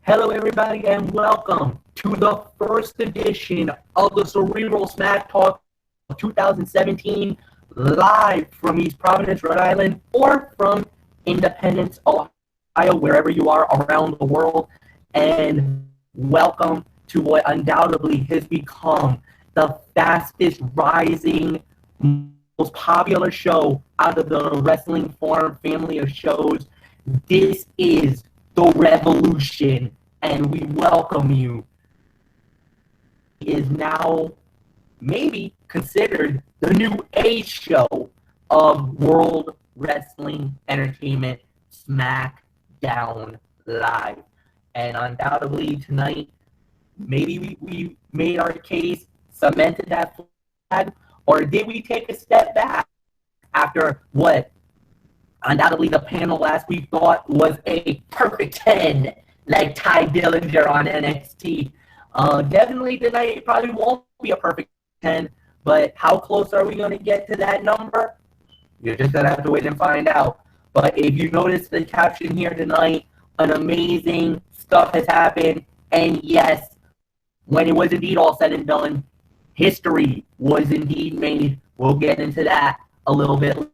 Hello, everybody, and welcome to the first edition of the Cerebral Smacktalk 2017, live from East Providence, Rhode Island, or from Independence, Ohio, wherever you are around the world. And welcome to what undoubtedly has become the fastest rising, most popular show out of the wrestling forum family of shows. This is the revolution, and we welcome you. Is now maybe considered the new age show of World Wrestling Entertainment, Smackdown Live. And undoubtedly tonight, maybe we made our case, cemented that flag, or did we take a step back after what undoubtedly the panel last week thought was a perfect 10, like Ty Dillinger on NXT. Definitely tonight it probably won't be a perfect 10, but how close are we going to get to that number? You're just going to have to wait and find out. But if you notice the caption here tonight, an amazing stuff has happened. And yes, when it was indeed all said and done, history was indeed made. We'll get into that a little bit later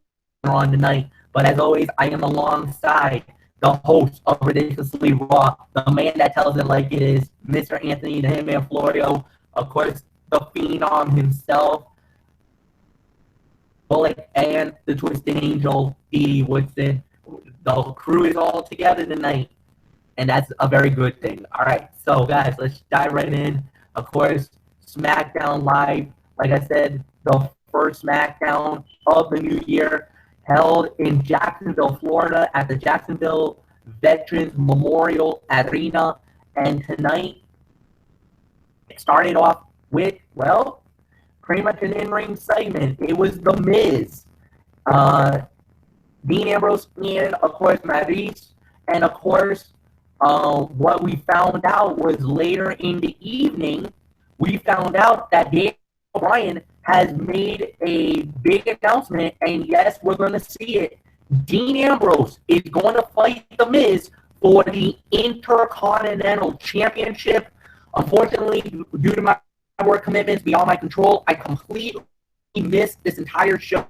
on tonight. But as always, I am alongside the host of Ridiculously Raw, the man that tells it like it is, Mr. Anthony the Hitman Florio, of course, the Phenom himself, Bullet, and the Twisted Angel, Dee Woodson. The crew is all together tonight, and that's a very good thing. All right, so guys, let's dive right in. Of course, SmackDown Live, like I said, the first SmackDown of the new year, held in Jacksonville, Florida at the Jacksonville Veterans Memorial Arena. And tonight, it started off with, well, pretty much an in-ring segment. It was The Miz, Dean Ambrose, and, of course, Maryse. And, of course, what we found out was later in the evening, we found out that Daniel Bryan has made a big announcement, and yes, we're going to see it. Dean Ambrose is going to fight The Miz for the Intercontinental Championship. Unfortunately, due to my work commitments beyond my control, I completely missed this entire show.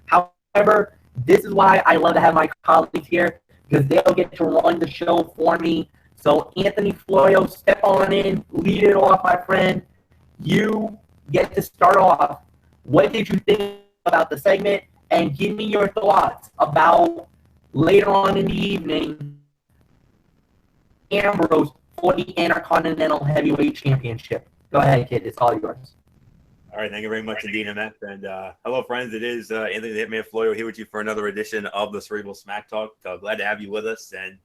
However, this is why I love to have my colleagues here, because they'll get to run the show for me. So, Anthony Florio, step on in, lead it off, my friend. You get to start off. What did you think about the segment? And give me your thoughts about later on in the evening, Ambrose for the Intercontinental Heavyweight Championship. Go ahead, kid. It's all yours. All right, thank you very much indeed, MF. And hello, friends. It is Anthony the Hitman Florio here with you for another edition of the Cerebral Smacktalk. Glad to have you with us. And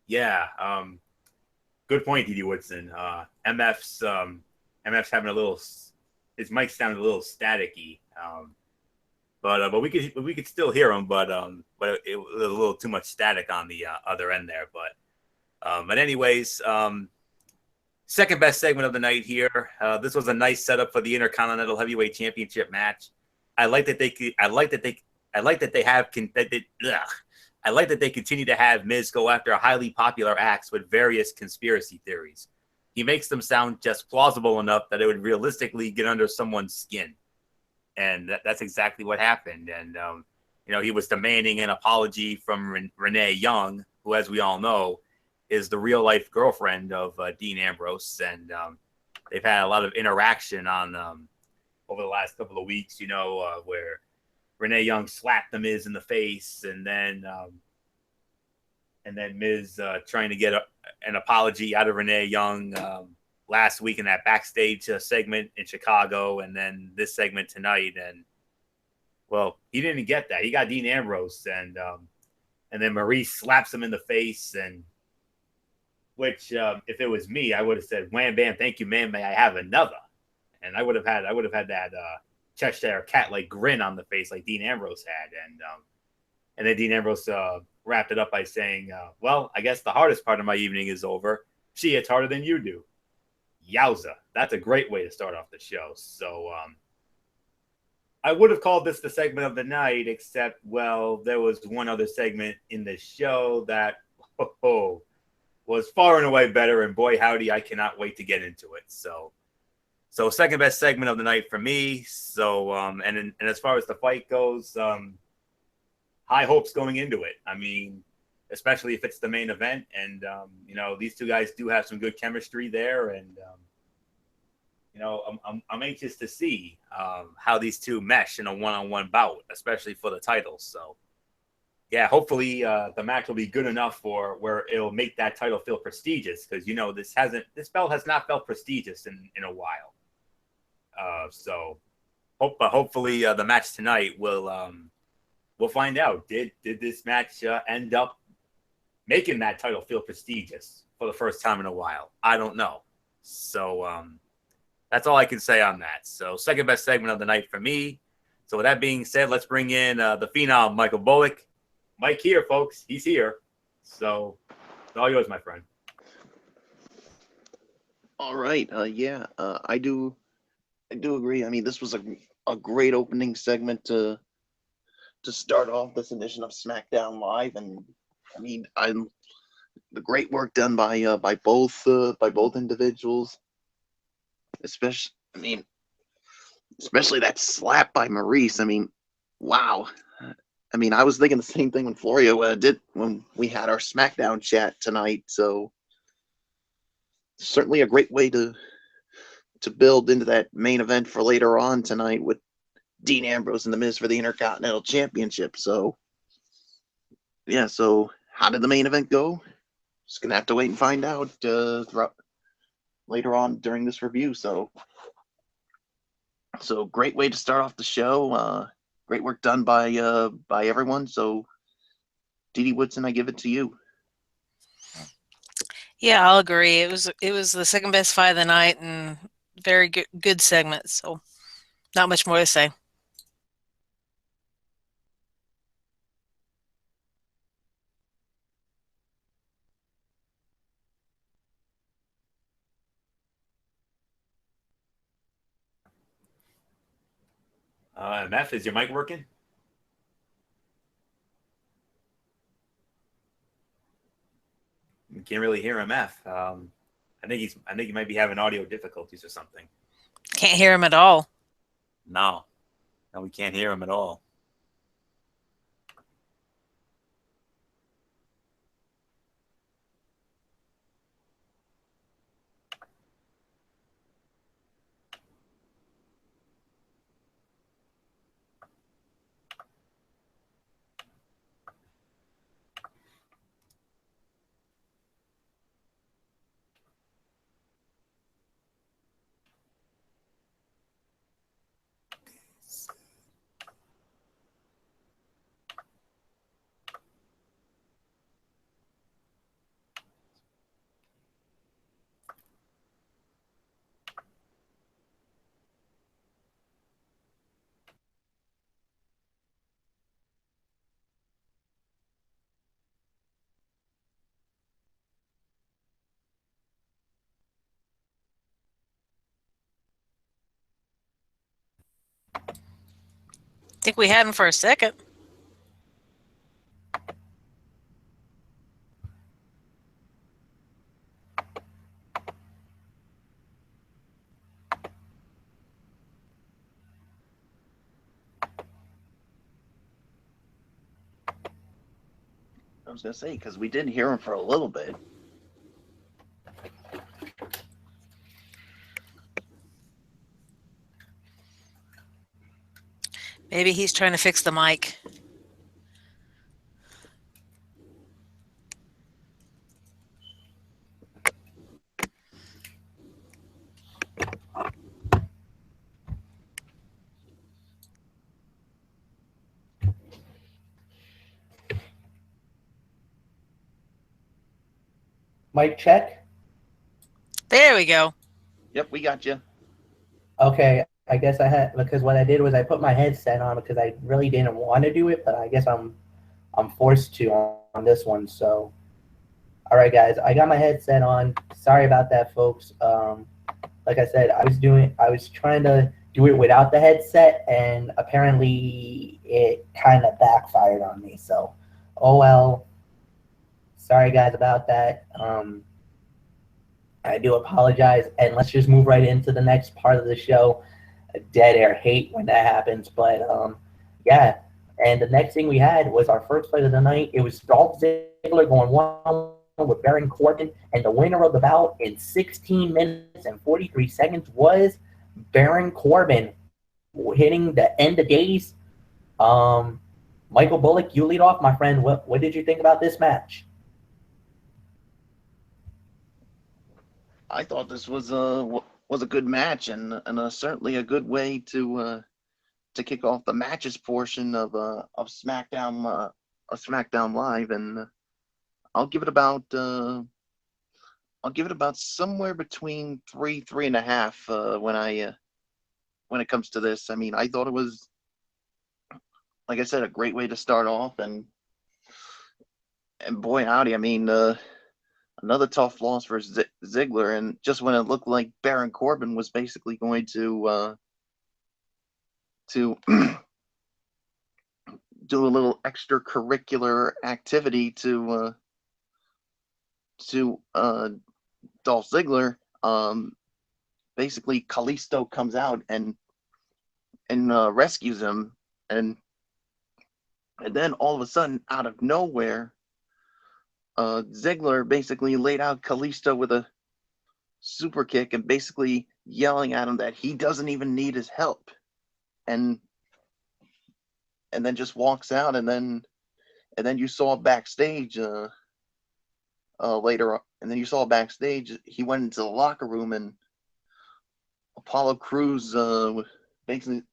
yeah, good point, D.D. Woodson. MF's having a little, his mic sounded a little staticky, but we could still hear him, but it was a little too much static on the other end there. But anyways, second best segment of the night here. This was a nice setup for the Intercontinental Heavyweight Championship match. I like that they continue to have Miz go after highly popular acts with various conspiracy theories. He makes them sound just plausible enough that it would realistically get under someone's skin. And that's exactly what happened. And, he was demanding an apology from Renee Young, who, as we all know, is the real-life girlfriend of Dean Ambrose. And they've had a lot of interaction on over the last couple of weeks, where Renee Young slapped the Miz in the face, and then Miz trying to get an apology out of Renee Young last week in that backstage segment in Chicago, and then this segment tonight. And well, he didn't get that. He got Dean Ambrose, and then Maryse slaps him in the face, and which if it was me, I would have said, "Wham bam, thank you, man. May I have another?" And I would have had that Cheshire cat-like grin on the face like Dean Ambrose had, and then Dean Ambrose wrapped it up by saying, well, I guess the hardest part of my evening is over. She hits harder than you do. Yowza. That's a great way to start off the show. So I would have called this the segment of the night, except, well, there was one other segment in the show that was far and away better, and boy howdy, I cannot wait to get into it. So second best segment of the night for me. So and as far as the fight goes, high hopes going into it. I mean, especially if it's the main event, and these two guys do have some good chemistry there, and I'm anxious to see how these two mesh in a one-on-one bout, especially for the titles. So yeah, hopefully the match will be good enough for where it'll make that title feel prestigious, because this belt has not felt prestigious in a while. Hopefully the match tonight we'll find out. Did this match end up making that title feel prestigious for the first time in a while? I don't know. So that's all I can say on that. So second best segment of the night for me. So with that being said, let's bring in the Phenom, Michael Bullock. Mike here, folks. He's here. So it's all yours, my friend. All right. I do agree. I mean, this was a great opening segment to start off this edition of SmackDown Live, and I mean, the great work done by both individuals, especially that slap by Maurice. I mean, wow. I mean, I was thinking the same thing when Florio did when we had our SmackDown chat tonight. So certainly a great way to build into that main event for later on tonight with Dean Ambrose and The Miz for the Intercontinental Championship. So yeah, so how did the main event go? Just gonna have to wait and find out later on during this review. So great way to start off the show. Great work done by everyone. So, Dee Woodson, I give it to you. Yeah, I'll agree. It was the second best fight of the night, and very good segment. So, not much more to say. Meth, is your mic working? You can't really hear MF. I think he might be having audio difficulties or something. Can't hear him at all. No, we can't hear him at all. I think we had him for a second. I was gonna say, because we didn't hear him for a little bit. Maybe he's trying to fix the mic. Mic check. There we go. Yep, we got you. Okay, I guess I had, because what I did was I put my headset on because I really didn't want to do it, but I guess I'm forced to on this one. So, all right, guys, I got my headset on. Sorry about that, folks. Like I said, I was trying to do it without the headset, and apparently it kind of backfired on me. So, oh well. Sorry, guys, about that. I do apologize, and let's just move right into the next part of the show. Dead air, hate when that happens, but yeah. And the next thing we had was our first fight of the night. It was Dolph Ziggler going one with Baron Corbin, and the winner of the bout in 16 minutes and 43 seconds was Baron Corbin, hitting the end of days. Michael Bullock, you lead off, my friend. What did you think about this match? I thought this was a good match and certainly a good way to kick off the matches portion of SmackDown Live, and I'll give it about somewhere between three and a half when it comes to this. I mean, I thought it was, like I said, a great way to start off, and boy howdy, I mean, another tough loss for Ziggler, and just when it looked like Baron Corbin was basically going to do a little extracurricular activity to Dolph Ziggler, basically Kalisto comes out and rescues him, and then all of a sudden, out of nowhere, Ziggler basically laid out Kalisto with a super kick and basically yelling at him that he doesn't even need his help, and then just walks out, and then you saw backstage later, and then you saw backstage he went into the locker room, and Apollo Crews basically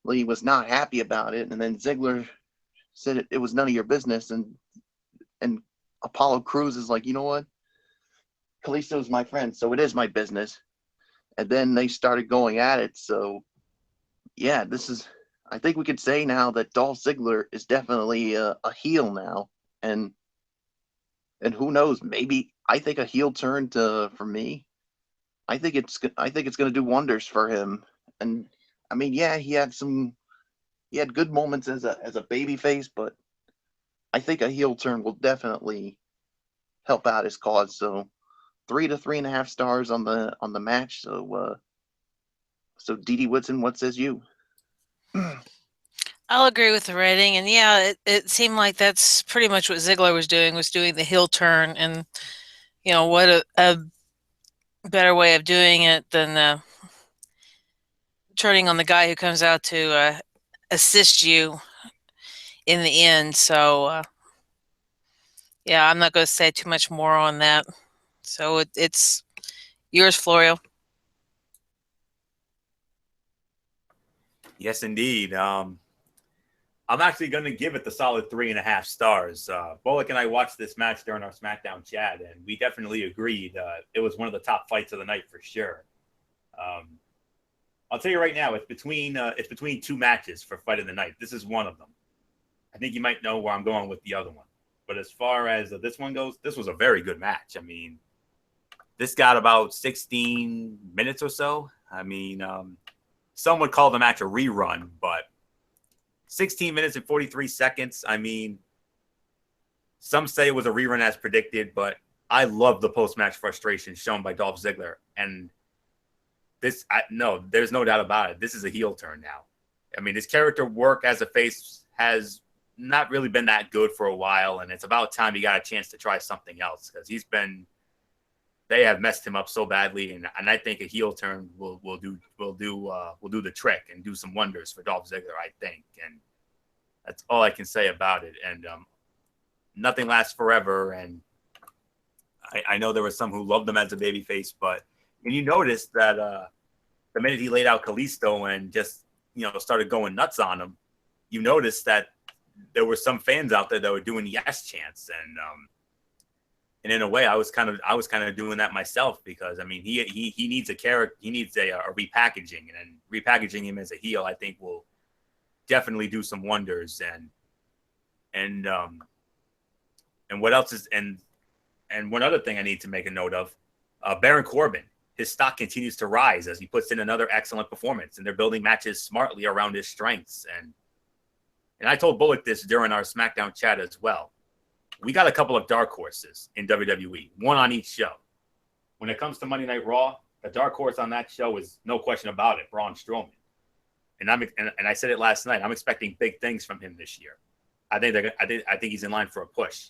was not happy about it, and then Ziggler said it was none of your business, and Apollo Crews is like, you know what, Kalisto's my friend, so it is my business. And then they started going at it. So yeah, I think we could say now that Dolph Ziggler is definitely a heel now, and who knows, maybe, I think a heel turn for me, I think it's going to do wonders for him. And I mean, yeah, he had good moments as a baby face, but I think a heel turn will definitely help out his cause. So 3 to 3.5 stars on the match. So Dee Whitson, what says you? I'll agree with the rating, and yeah, it seemed like that's pretty much what Ziggler was doing the heel turn, and what a better way of doing it than turning on the guy who comes out to assist you in the end. So yeah, I'm not going to say too much more on that. So it's yours, Florio. Yes, indeed. I'm actually going to give it the solid 3.5 stars. Bullock and I watched this match during our SmackDown chat, and we definitely agreed it was one of the top fights of the night for sure. I'll tell you right now, it's between two matches for fight of the night. This is one of them. I think you might know where I'm going with the other one. But as far as this one goes, this was a very good match. I mean, this got about 16 minutes or so. I mean, some would call the match a rerun, but 16 minutes and 43 seconds. I mean, some say it was a rerun as predicted, but I love the post-match frustration shown by Dolph Ziggler. And there's no doubt about it. This is a heel turn now. I mean, his character work as a face has not really been that good for a while, and it's about time he got a chance to try something else, because they have messed him up so badly, and I think a heel turn will do the trick and do some wonders for Dolph Ziggler, I think, and that's all I can say about it. And nothing lasts forever, and I know there were some who loved him as a babyface, but and you noticed that the minute he laid out Kalisto and just started going nuts on him, you noticed that there were some fans out there that were doing yes chants, and in a way, I was kind of doing that myself, because I mean, he needs a character, he needs a repackaging, and repackaging him as a heel, I think, will definitely do some wonders. And what else is and one other thing I need to make a note of, Baron Corbin, his stock continues to rise as he puts in another excellent performance, and they're building matches smartly around his strengths. And I told Bullock this during our SmackDown chat as well. we got a couple of dark horses in WWE, one on each show. When it comes to Monday Night Raw, the dark horse on that show is no question about it, Braun Strowman. And I said it last night. I'm expecting big things from him this year. I think he's in line for a push.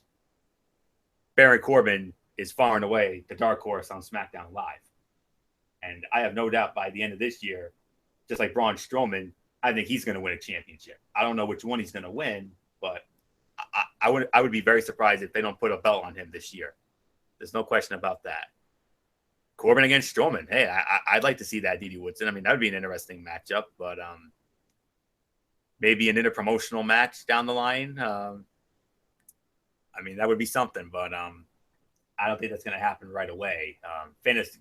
Baron Corbin is far and away the dark horse on SmackDown Live, and I have no doubt by the end of this year, just like Braun Strowman, I think he's going to win a championship. I don't know which one he's going to win, but I would be very surprised if they don't put a belt on him this year. There's no question about that. Corbin against Strowman. Hey, I'd like to see that, D.D. Woodson. I mean, that would be an interesting matchup, but maybe an interpromotional match down the line. I mean, that would be something, but I don't think that's going to happen right away.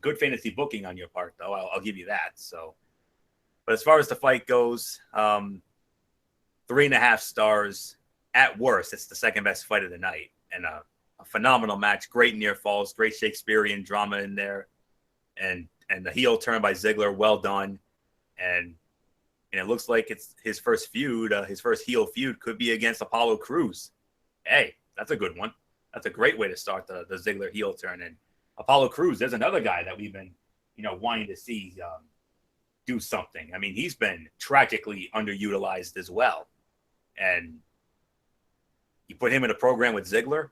Good fantasy booking on your part, though. I'll give you that. So, but as far as the fight goes, 3.5 stars. At worst, it's the second best fight of the night, and a phenomenal match. Great near falls, great Shakespearean drama in there, and the heel turn by Ziggler, well done. And it looks like it's his first feud, his first heel feud could be against Apollo Crews. Hey, that's a good one. That's a great way to start the Ziggler heel turn. And Apollo Crews, there's another guy that we've been, wanting to see do something. I mean, he's been tragically underutilized as well. And you put him in a program with Ziggler,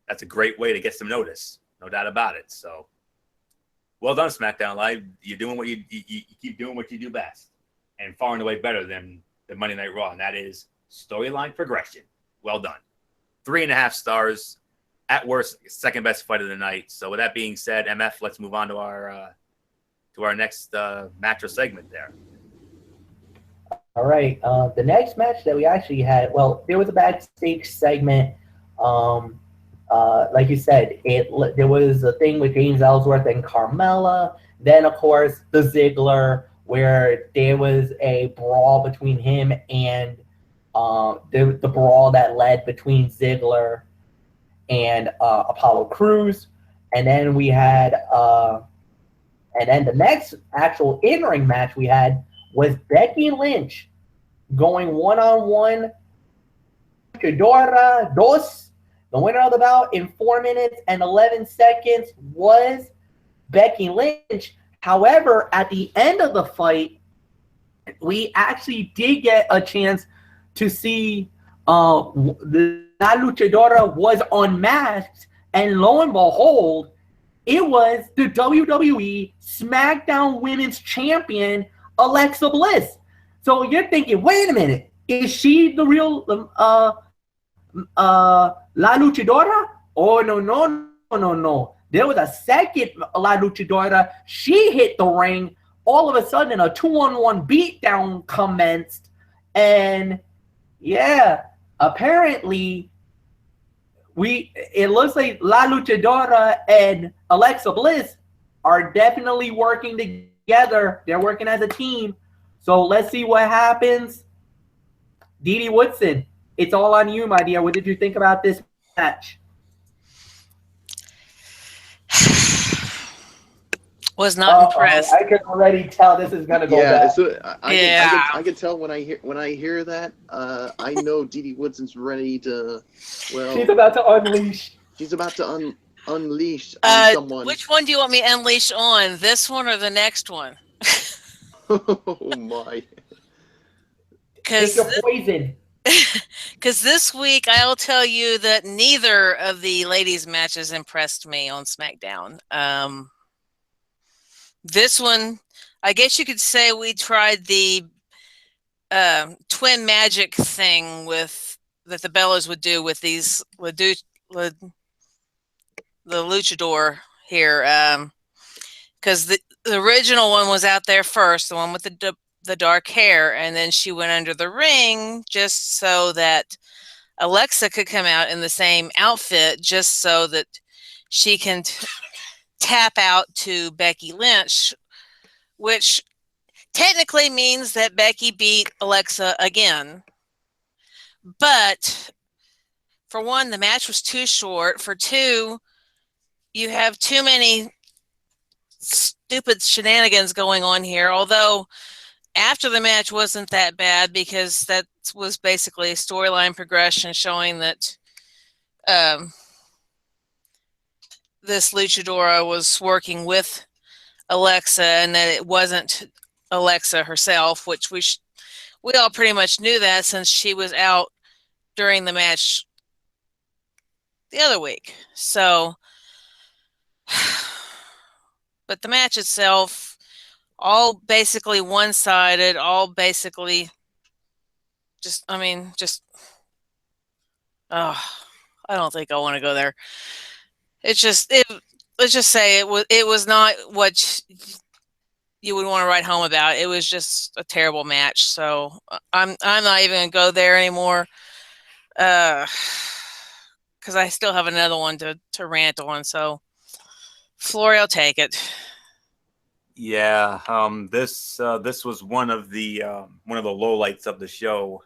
that's a great way to get some notice. No doubt about it. So, well done, SmackDown Live. You're doing what you keep doing what you do best, and far and away better than Monday Night Raw, and that is storyline progression. Well done. 3.5 stars. At worst, second best fight of the night. So with that being said, MF, let's move on to our next match or segment there. All right. The next match that we actually had, well, there was a backstage segment. Like you said, there was a thing with James Ellsworth and Carmella. Then, of course, the Ziggler, where there was a brawl between him and the brawl that led between Ziggler and Apollo Crews. And then we had, and then the next actual in-ring match we had was Becky Lynch going one-on-one Luchadora Dos. The winner of the bout in 4 minutes and 11 seconds was Becky Lynch. However, at the end of the fight, we actually did get a chance to see the La Luchadora was unmasked, and lo and behold, it was the WWE SmackDown Women's Champion, Alexa Bliss. So you're thinking, wait a minute, is she the real La Luchadora? Oh, no. There was a second La Luchadora. She hit the ring. All of a sudden, a 2-on-1 beatdown commenced. And, yeah, apparently, it looks like La Luchadora and Alexa Bliss are definitely working together. They're working as a team. So let's see what happens. D.D. Woodson, it's all on you, my dear. What did you think about this match? Was not impressed. I can already tell this is gonna go bad. So I can tell when I hear that. I know D.D. Woodson's ready to. Well, she's about to unleash. She's about to unleash on someone. Which one do you want me to unleash on? This one or the next one? Oh my! Because poison. Because this week I'll tell you that neither of the ladies' matches impressed me on SmackDown. This one, I guess you could say we tried the twin magic thing that the Bellas would do with these the luchador here, because the original one was out there first, the one with the dark hair, and then she went under the ring just so that Alexa could come out in the same outfit, just so that she can tap out to Becky Lynch, which technically means that Becky beat Alexa again. But for one, the match was too short. For two, you have too many stupid shenanigans going on here, although after the match wasn't that bad, because that was basically a storyline progression showing that um, this luchadora was working with Alexa, and that it wasn't Alexa herself, which we all pretty much knew that since she was out during the match the other week. So, but the match itself, all basically one-sided, all basically just, oh, I don't think I want to go there. Let's just say it was not what you would want to write home about. It was just a terrible match. So I'm not even gonna go there anymore. Because I still have another one to rant on. So Florio, take it. Yeah, this was one of the lowlights of the show,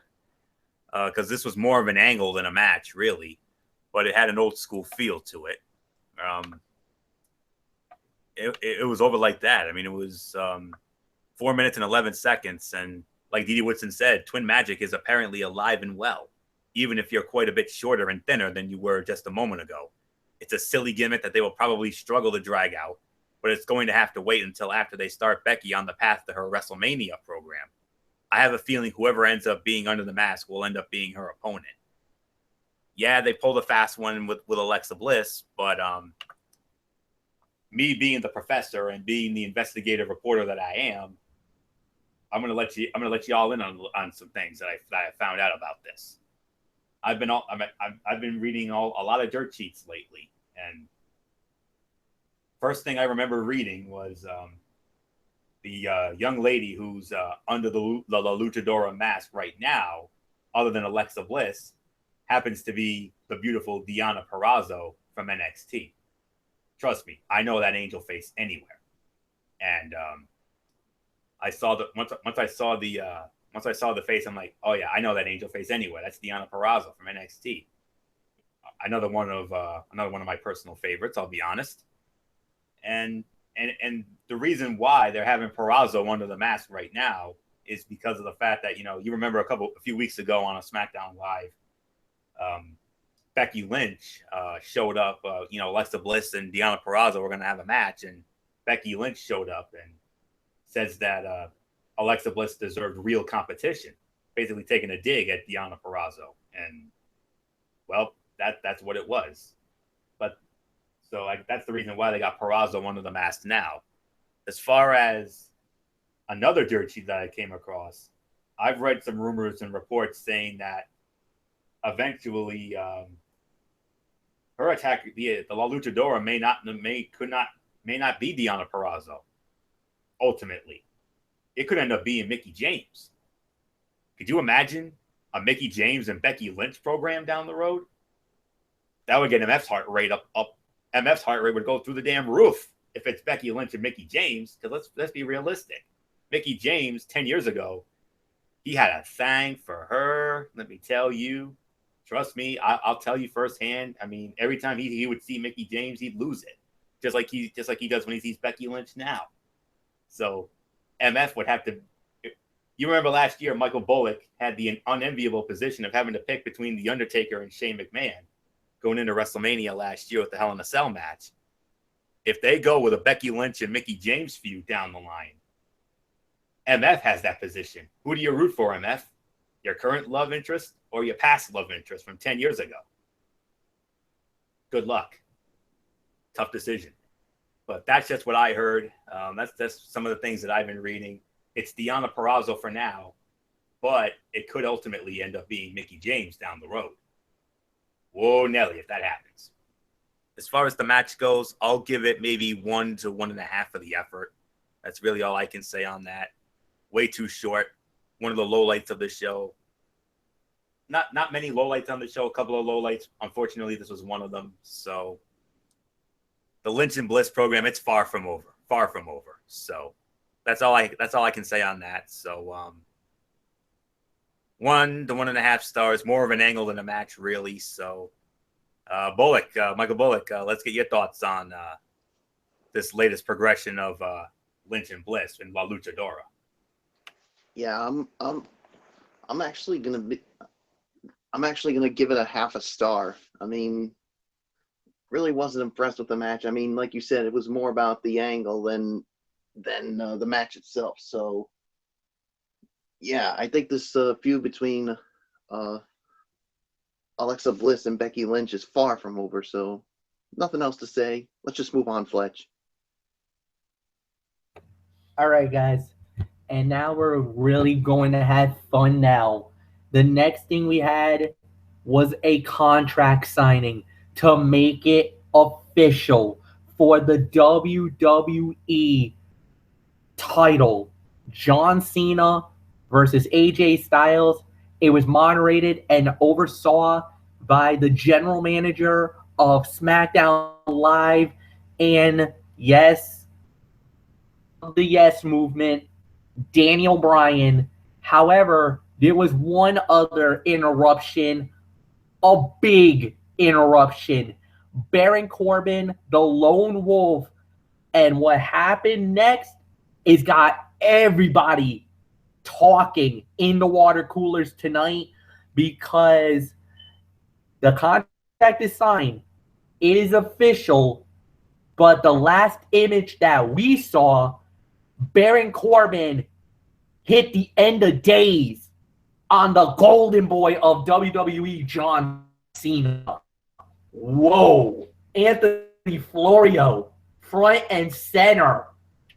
because this was more of an angle than a match, really, but it had an old school feel to it. It was over like that. I mean, it was 4 minutes and 11 seconds, and like Didi Woodson said, Twin Magic is apparently alive and well, even if you're quite a bit shorter and thinner than you were just a moment ago. It's a silly gimmick that they will probably struggle to drag out, but it's going to have to wait until after they start Becky on the path to her WrestleMania program. I have a feeling whoever ends up being under the mask will end up being her opponent. Yeah, they pulled a fast one with Alexa Bliss, but me being the professor and being the investigative reporter that I am, I'm gonna let you all in on some things that I found out about this. I've been reading a lot of dirt sheets lately, and first thing I remember reading was the young lady who's under the luchadora mask right now, other than Alexa Bliss, happens to be the beautiful Deonna Purrazzo from NXT. Trust me, I know that angel face anywhere. And I saw once I saw the face, I'm like, oh yeah, I know that angel face anywhere. That's Deonna Purrazzo from NXT. Another one of my personal favorites, I'll be honest. And the reason why they're having Purrazzo under the mask right now is because of the fact that, you remember a few weeks ago on a SmackDown Live, Becky Lynch showed up. Alexa Bliss and Deonna Purrazzo were going to have a match, and Becky Lynch showed up and says that Alexa Bliss deserved real competition, basically taking a dig at Deonna Purrazzo. And well, that's what it was. But so that's the reason why they got Purrazzo under the mask now. As far as another dirt sheet that I came across, I've read some rumors and reports saying that eventually her attack, the La Luchadora, may not be Deonna Purrazzo. Ultimately, it could end up being Mickie James. Could you imagine a Mickie James and Becky Lynch program down the road? That would get MF's heart rate up. MF's heart rate would go through the damn roof if it's Becky Lynch and Mickie James. Because let's be realistic. Mickie James 10 years ago, he had a thing for her. Let me tell you. Trust me, I'll tell you firsthand. I mean, every time he would see Mickie James, he'd lose it, just like he does when he sees Becky Lynch now. So MF would have to. You remember last year, Michael Bullock had the unenviable position of having to pick between The Undertaker and Shane McMahon going into WrestleMania last year with the Hell in a Cell match. If they go with a Becky Lynch and Mickie James feud down the line, MF has that position. Who do you root for, MF? Your current love interest or your past love interest from 10 years ago? Good luck. Tough decision. But that's just what I heard. That's some of the things that I've been reading. It's Deonna Purrazzo for now, but it could ultimately end up being Mickie James down the road. Whoa, Nelly, if that happens. As far as the match goes, I'll give it maybe 1 to 1.5 of the effort. That's really all I can say on that. Way too short. One of the lowlights of the show. Not many lowlights on the show. A couple of lowlights. Unfortunately, this was one of them. So the Lynch and Bliss program, it's far from over. Far from over. So that's all I can say on that. So 1 to 1.5 stars. More of an angle than a match, really. So Michael Bullock, let's get your thoughts on this latest progression of Lynch and Bliss in La Luchadora. Yeah, I'm actually gonna give it a half a star. I mean, really wasn't impressed with the match. I mean, like you said, it was more about the angle than the match itself. So, yeah, I think this feud between Alexa Bliss and Becky Lynch is far from over. So, nothing else to say. Let's just move on, Fletch. All right, guys. And now we're really going to have fun now. The next thing we had was a contract signing to make it official for the WWE title. John Cena versus AJ Styles. It was moderated and oversaw by the general manager of SmackDown Live and yes, the Yes Movement, Daniel Bryan. However, there was one other interruption, a big interruption. Baron Corbin, the lone wolf, and what happened next is got everybody talking in the water coolers tonight because the contract is signed. It is official, but the last image that we saw, Baron Corbin hit the end of days on the golden boy of WWE, John Cena. Whoa. Anthony Florio, front and center.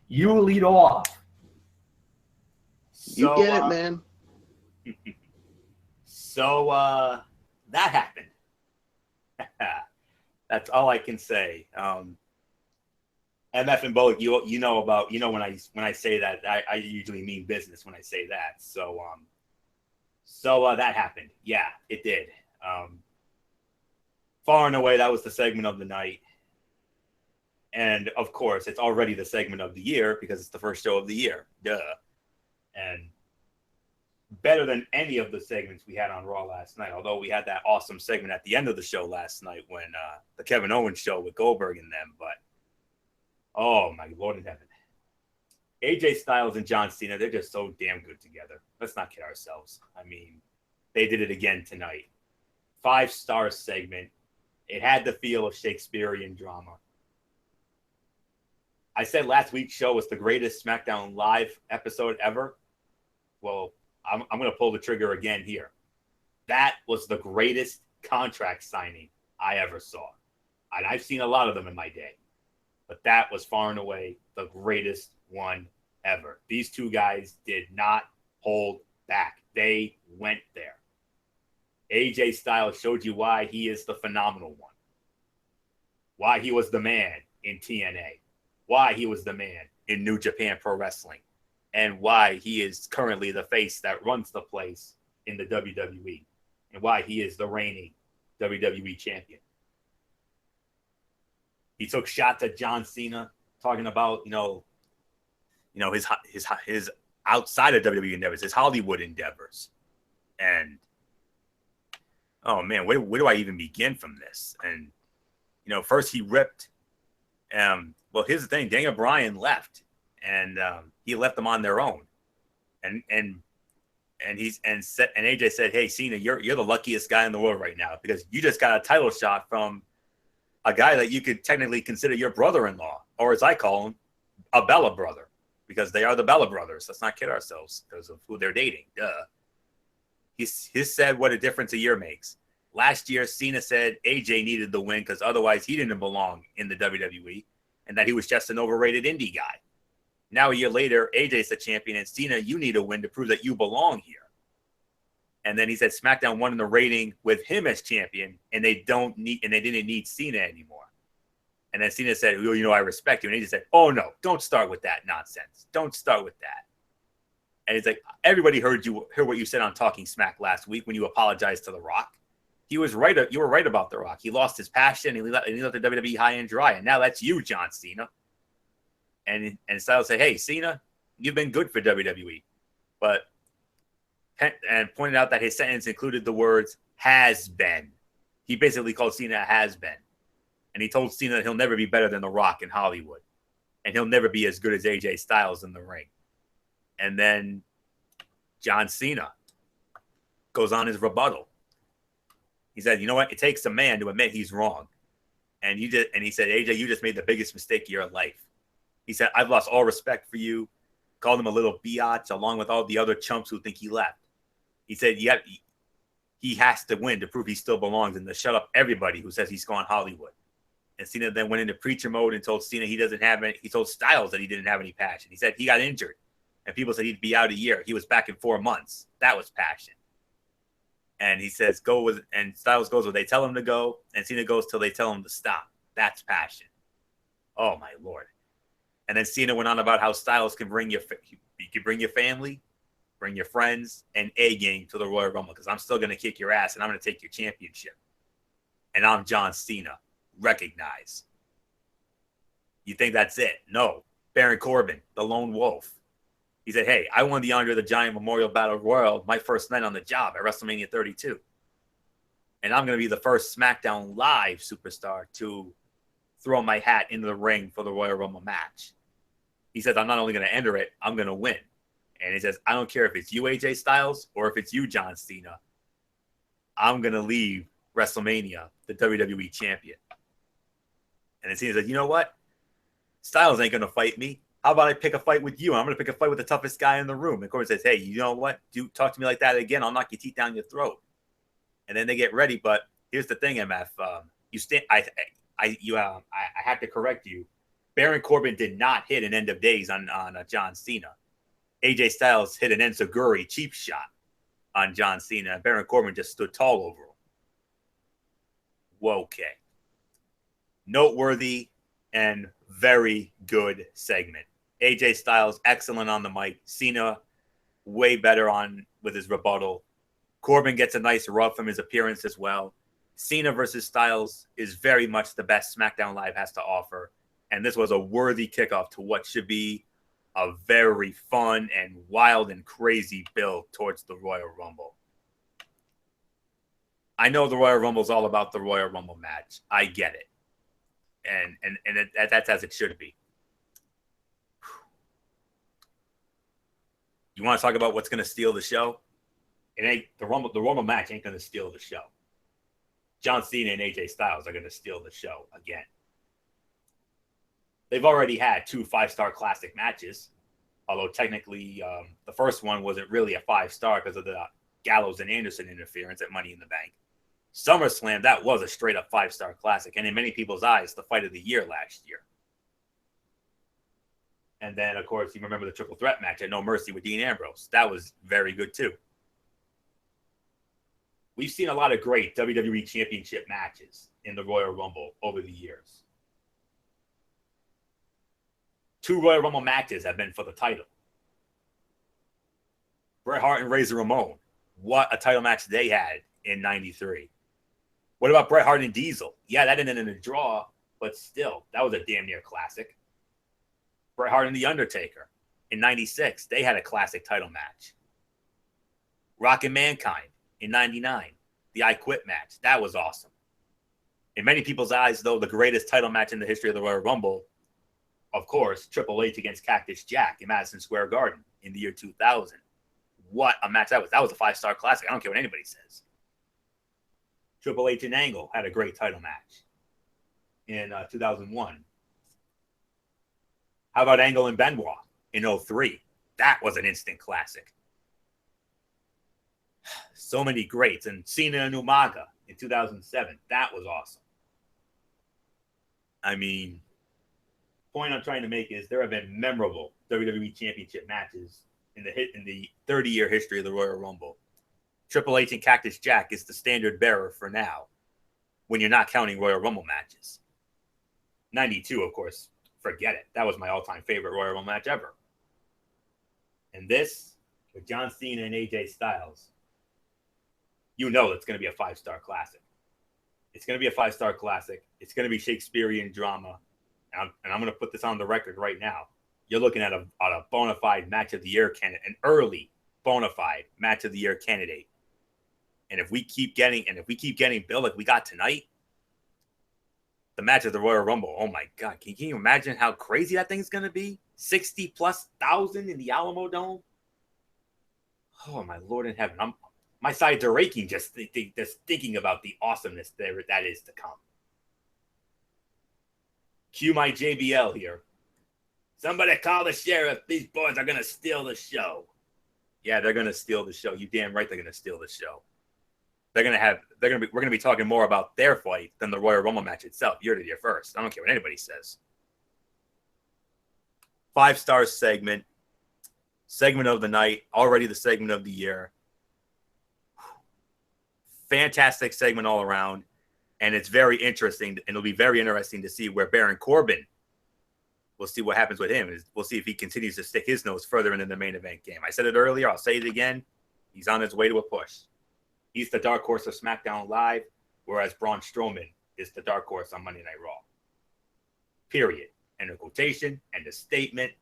You lead off. You get it, man. So that happened. That's all I can say. MF and Bullock, you know when I say that I usually mean business when I say that. So that happened. Yeah, it did. Far and away, that was the segment of the night. And of course, it's already the segment of the year because it's the first show of the year. Duh. And better than any of the segments we had on Raw last night, although we had that awesome segment at the end of the show last night when the Kevin Owens show with Goldberg and them. But, oh, my Lord in heaven. AJ Styles and John Cena, they're just so damn good together. Let's not kid ourselves. I mean, they did it again tonight. 5-star segment. It had the feel of Shakespearean drama. I said last week's show was the greatest SmackDown Live episode ever. Well, I'm going to pull the trigger again here. That was the greatest contract signing I ever saw. And I've seen a lot of them in my day. But that was far and away the greatest one ever. These two guys did not hold back. They went there. AJ Styles showed you why he is the phenomenal one. Why he was the man in TNA. Why he was the man in New Japan Pro Wrestling. And why he is currently the face that runs the place in the WWE. And why he is the reigning WWE champion. He took shots at John Cena, talking about, his outside of WWE endeavors, his Hollywood endeavors. And, oh, man, where do I even begin from this? And, first he ripped. Well, here's the thing. Daniel Bryan left. And he left them on their own. And AJ said, "Hey, Cena, you're the luckiest guy in the world right now because you just got a title shot from a guy that you could technically consider your brother-in-law, or as I call him, a Bella brother, because they are the Bella brothers. Let's not kid ourselves because of who they're dating. Duh." He said what a difference a year makes. Last year, Cena said AJ needed the win because otherwise he didn't belong in the WWE and that he was just an overrated indie guy. Now a year later, AJ's the champion, and Cena, you need a win to prove that you belong here. And then he said SmackDown won in the rating with him as champion, and they didn't need Cena anymore. And then Cena said, "Well, I respect you." And AJ said, "Oh no, don't start with that nonsense. Don't start with that." And it's like, everybody heard what you said on Talking Smack last week when you apologized to The Rock. He was right. You were right about The Rock. He lost his passion, and he let the WWE high and dry. And now that's you, John Cena. And Styles said, "Hey, Cena, you've been good for WWE." And pointed out that his sentence included the words "has been." He basically called Cena a has-been. And he told Cena that he'll never be better than The Rock in Hollywood. And he'll never be as good as AJ Styles in the ring. And then John Cena goes on his rebuttal. He said, you know what? It takes a man to admit he's wrong. And he said, AJ, you just made the biggest mistake of your life. He said, I've lost all respect for you. Called him a little biatch along with all the other chumps who think he left. He said, yeah, he has to win to prove he still belongs and to shut up everybody who says he's gone Hollywood. And Cena then went into preacher mode and told Cena he told Styles that he didn't have any passion. He said he got injured and people said he'd be out a year. He was back in 4 months. That was passion. And he says, and Styles goes where they tell him to go, and Cena goes till they tell him to stop. That's passion. Oh my Lord. And then Cena went on about how Styles can bring your family, bring your friends, and A game to the Royal Rumble because I'm still going to kick your ass and I'm going to take your championship. And I'm John Cena. Recognize. You think that's it? No. Baron Corbin, the lone wolf. He said, hey, I won the Andre the Giant Memorial Battle Royal my first night on the job at WrestleMania 32. And I'm going to be the first SmackDown Live superstar to throw my hat into the ring for the Royal Rumble match. He says, I'm not only going to enter it, I'm going to win. And he says, I don't care if it's you, AJ Styles, or if it's you, John Cena. I'm going to leave WrestleMania the WWE champion. And then Cena said, you know what? Styles ain't going to fight me. How about I pick a fight with you? I'm going to pick a fight with the toughest guy in the room. And Corbin says, hey, you know what? Do talk to me like that again. I'll knock your teeth down your throat. And then they get ready. But here's the thing, MF. I have to correct you. Baron Corbin did not hit an end of days on John Cena. AJ Styles hit an enziguri cheap shot on John Cena. Baron Corbin just stood tall over him. Whoa, okay. Noteworthy and very good segment. AJ Styles, excellent on the mic. Cena, way better on with his rebuttal. Corbin gets a nice rub from his appearance as well. Cena versus Styles is very much the best SmackDown Live has to offer. And this was a worthy kickoff to what should be a very fun and wild and crazy build towards the Royal Rumble. I know the Royal Rumble is all about the Royal Rumble match. I get it. And that's as it should be. You want to talk about what's going to steal the show? It ain't the Rumble match ain't going to steal the show. John Cena and AJ Styles are going to steal the show again. They've already had 2 5-star classic matches, although technically the first one wasn't really a 5-star because of the Gallows and Anderson interference at Money in the Bank. SummerSlam, that was a straight-up 5-star classic, and in many people's eyes, the fight of the year last year. And then, of course, you remember the triple threat match at No Mercy with Dean Ambrose. That was very good, too. We've seen a lot of great WWE Championship matches in the Royal Rumble over the years. 2 Royal Rumble matches have been for the title. Bret Hart and Razor Ramon. What a title match they had in 93. What about Bret Hart and Diesel? Yeah, that ended in a draw, but still, that was a damn near classic. Bret Hart and The Undertaker in 96. They had a classic title match. Rock and Mankind in 99. The I Quit match. That was awesome. In many people's eyes, though, the greatest title match in the history of the Royal Rumble, of course, Triple H against Cactus Jack in Madison Square Garden in the year 2000. What a match that was. That was a 5-star classic. I don't care what anybody says. Triple H and Angle had a great title match in 2001. How about Angle and Benoit in 03? That was an instant classic. So many greats. And Cena and Umaga in 2007. That was awesome. I mean, point I'm trying to make is there have been memorable WWE Championship matches in the 30-year history of the Royal Rumble. Triple H and Cactus Jack is the standard bearer for now when you're not counting Royal Rumble matches. 92, of course, forget it. That was my all-time favorite Royal Rumble match ever. And this, with John Cena and AJ Styles, you know it's going to be a 5-star classic. It's going to be a 5-star classic. It's going to be Shakespearean drama. And I'm going to put this on the record right now. You're looking at a bona fide match of the year candidate, an early bona fide match of the year candidate. And if we keep getting built like we got tonight, the match of the Royal Rumble, oh my God, can you imagine how crazy that thing's going to be? 60,000+ in the Alamo Dome. Oh my Lord in heaven. I'm My sides are aching just thinking about the awesomeness that is to come. Cue my JBL here. Somebody call the sheriff. These boys are going to steal the show. Yeah, they're going to steal the show. You damn right they're going to steal the show. We're going to be talking more about their fight than the Royal Rumble match itself. You're to your first. I don't care what anybody says. 5-star segment of the night, already the segment of the year. Fantastic segment all around, and it's very interesting, and it'll be very interesting to see where Baron Corbin. We'll see what happens with him. We'll see if he continues to stick his nose further into the main event game. I said it earlier. I'll say it again. He's on his way to a push. He's the dark horse of SmackDown Live, whereas Braun Strowman is the dark horse on Monday Night Raw. Period. And a quotation and a statement.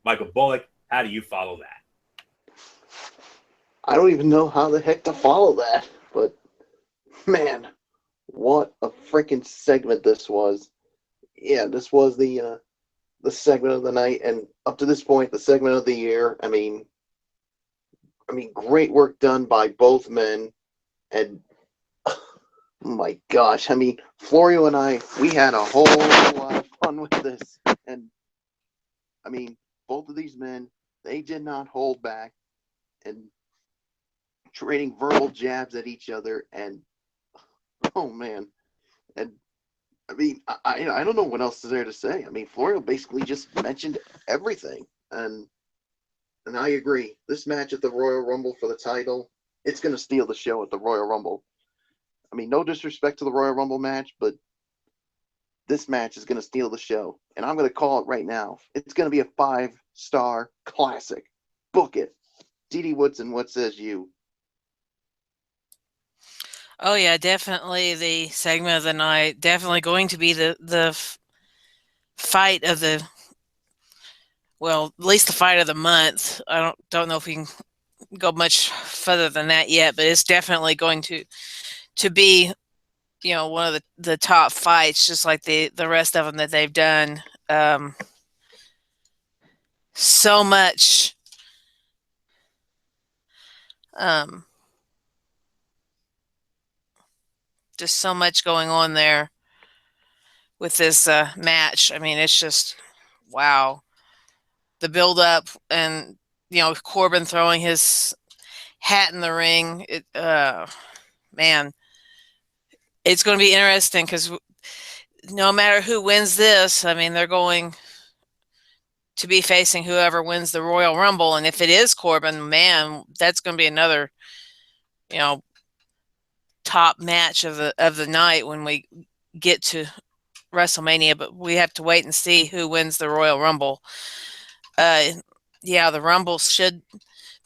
Michael Bullock, how do you follow that? I don't even know how the heck to follow that, but man, what a freaking segment this was. Yeah, this was the segment of the night, and up to this point, the segment of the year. I mean, great work done by both men, and oh my gosh, I mean, Florio and I, we had a whole lot of fun with this, and I mean, both of these men, they did not hold back, and trading verbal jabs at each other, and oh man, and I mean, I don't know what else is there to say. I mean, Florio basically just mentioned everything, and I agree. This match at the Royal Rumble for the title, it's going to steal the show at the Royal Rumble. I mean, no disrespect to the Royal Rumble match, but this match is going to steal the show, and I'm going to call it right now. It's going to be a 5-star classic. Book it. D.D. Woodson, what says you? Oh yeah, definitely the segment of the night. Definitely going to be the fight of the, well, at least the fight of the month. I don't know if we can go much further than that yet, but it's definitely going to be, you know, one of the top fights, just like the rest of them that they've done. So much. Just so much going on there with this match. I mean, it's just, wow. The build up and, you know, Corbin throwing his hat in the ring. Man, it's going to be interesting because no matter who wins this, I mean, they're going to be facing whoever wins the Royal Rumble. And if it is Corbin, man, that's going to be another, you know, top match of the night when we get to WrestleMania, but we have to wait and see who wins the Royal Rumble. Yeah, the Rumble should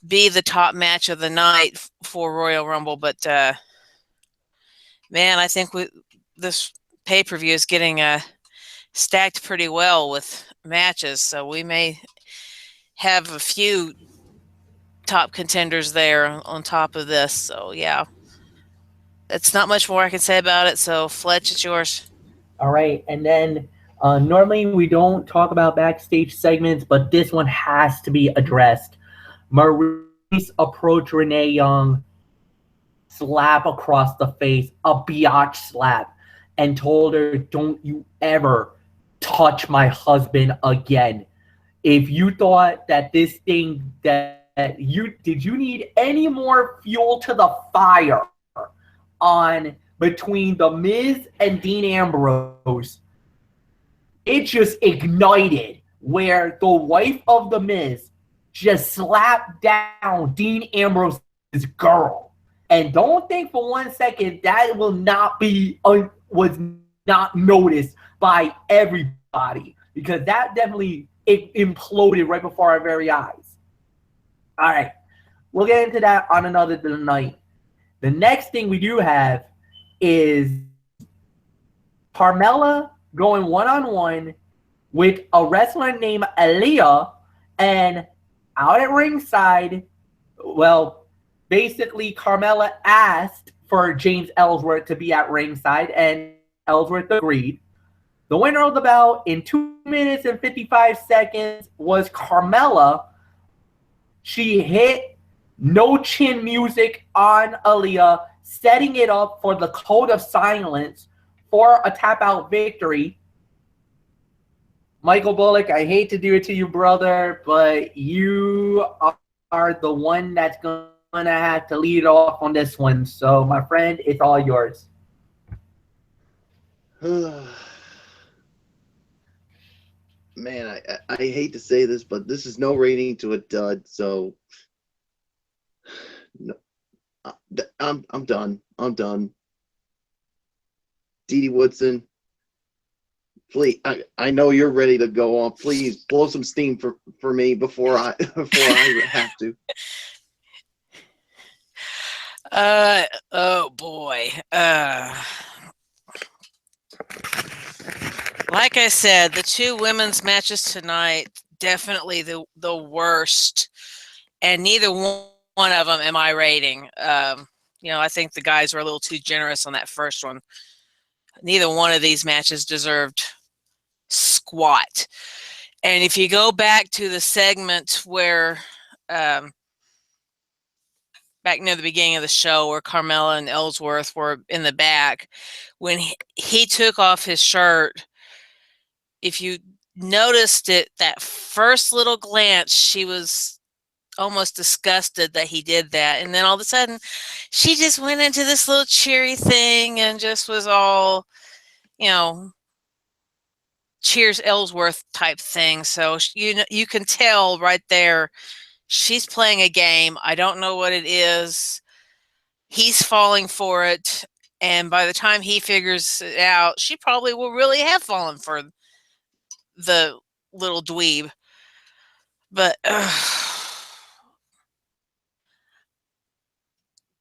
be the top match of the night for Royal Rumble, but man, I think this pay-per-view is getting stacked pretty well with matches, so we may have a few top contenders there on top of this. So yeah, that's not much more I can say about it. So Fletch, it's yours. All right, and then normally we don't talk about backstage segments, but this one has to be addressed. Maurice approached Renee Young, slap across the face, a biatch slap, and told her, "Don't you ever touch my husband again. If you thought that this thing that you need any more fuel to the fire on between The Miz and Dean Ambrose, it just ignited where the wife of The Miz just slapped down Dean Ambrose's girl. And don't think for 1 second that will not be was not noticed by everybody, because that definitely imploded right before our very eyes. All right, we'll get into that on another night. The next thing we do have is Carmella going one-on-one with a wrestler named Aaliyah, and out at ringside, well, basically Carmella asked for James Ellsworth to be at ringside, and Ellsworth agreed. The winner of the bout in 2 minutes and 55 seconds was Carmella. She hit No chin music on Aaliyah, setting it up for the code of silence for a tap out victory. Michael Bullock, I hate to do it to you, brother, but you are the one that's going to have to lead off on this one. So, my friend, it's all yours. Man, I hate to say this, but this is no rating to a dud. So, no, I'm done. I'm done. Dee Dee Woodson, please, I know you're ready to go on. Please blow some steam for me before I have to. Oh boy. Like I said, the two women's matches tonight, definitely the worst, and neither one of them am I rating. I think the guys were a little too generous on that first one. Neither one of these matches deserved squat. And if you go back to the segment where, back near the beginning of the show, where Carmella and Ellsworth were in the back, when he took off his shirt, if you noticed it, that first little glance, she was almost disgusted that he did that. And then all of a sudden, she just went into this little cheery thing and just was all, cheers Ellsworth type thing. So you can tell right there, she's playing a game. I don't know what it is. He's falling for it. And by the time he figures it out, she probably will really have fallen for the little dweeb. But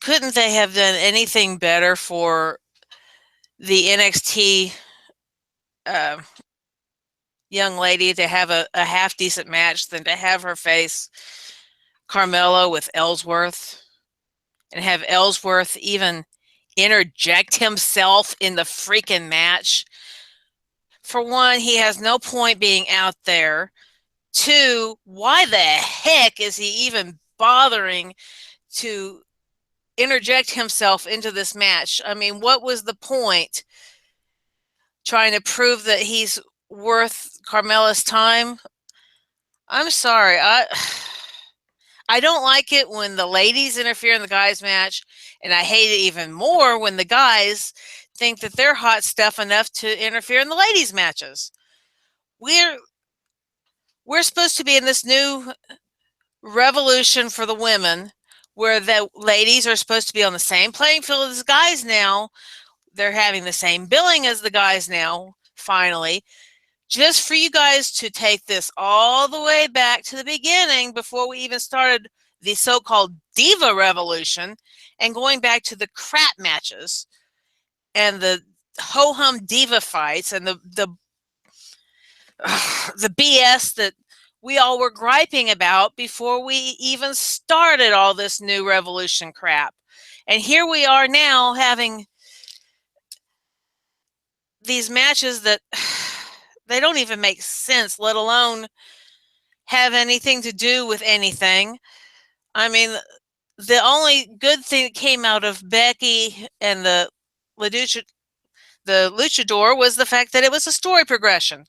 couldn't they have done anything better for the NXT young lady to have a half decent match than to have her face Carmella with Ellsworth and have Ellsworth even interject himself in the freaking match? For one, he has no point being out there. Two, why the heck is he even bothering to interject himself into this match? I mean, what was the point? Trying to prove that he's worth Carmella's time? I'm sorry. I don't like it when the ladies interfere in the guys' match, and I hate it even more when the guys think that they're hot stuff enough to interfere in the ladies' matches. We're supposed to be in this new revolution for the women where the ladies are supposed to be on the same playing field as the guys now. They're having the same billing as the guys now, finally. Just for you guys to take this all the way back to the beginning before we even started the so-called Diva Revolution and going back to the crap matches and the ho-hum diva fights and the BS that we all were griping about before we even started all this new revolution crap. And here we are now having these matches that they don't even make sense, let alone have anything to do with anything. I mean, the only good thing that came out of Becky and the luchador was the fact that it was a story progression.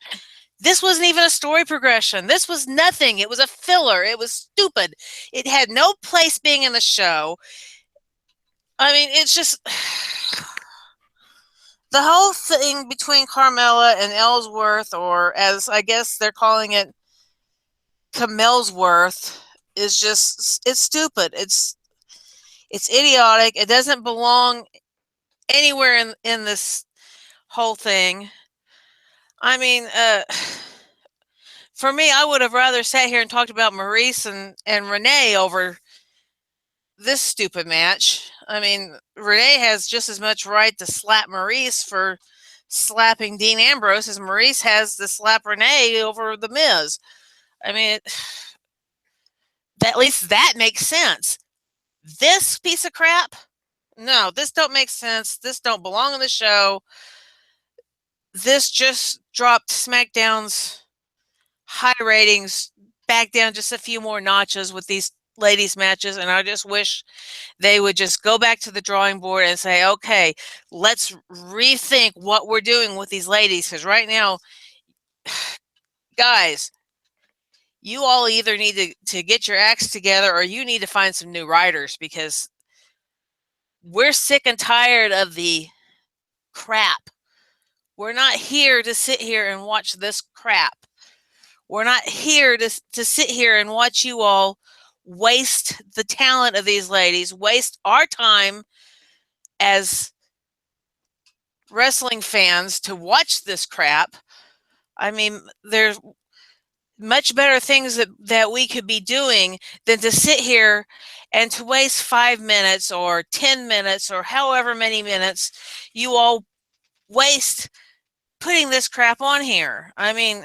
This wasn't even a story progression. This was nothing. It was a filler. It was stupid. It had no place being in the show. I mean, it's just the whole thing between Carmella and Ellsworth, or as I guess they're calling it, Camellsworth, is just, it's stupid. It's idiotic. It doesn't belong anywhere in this whole thing. I mean, for me, I would have rather sat here and talked about Maurice and Renee over this stupid match. I mean, Renee has just as much right to slap Maurice for slapping Dean Ambrose as Maurice has to slap Renee over The Miz. I mean, at least that makes sense. This piece of crap, no, this don't make sense. This don't belong on the show. This just dropped SmackDown's high ratings back down just a few more notches with these ladies matches, and I just wish they would just go back to the drawing board and say, okay, let's rethink what we're doing with these ladies, because right now, guys, you all either need to get your acts together or you need to find some new writers, because we're sick and tired of the crap. We're not here to sit here and watch this crap. We're not here to sit here and watch you all waste the talent of these ladies, waste our time as wrestling fans to watch this crap. I mean, there's much better things that we could be doing than to sit here and to waste 5 minutes or 10 minutes or however many minutes you all waste putting this crap on here. I mean,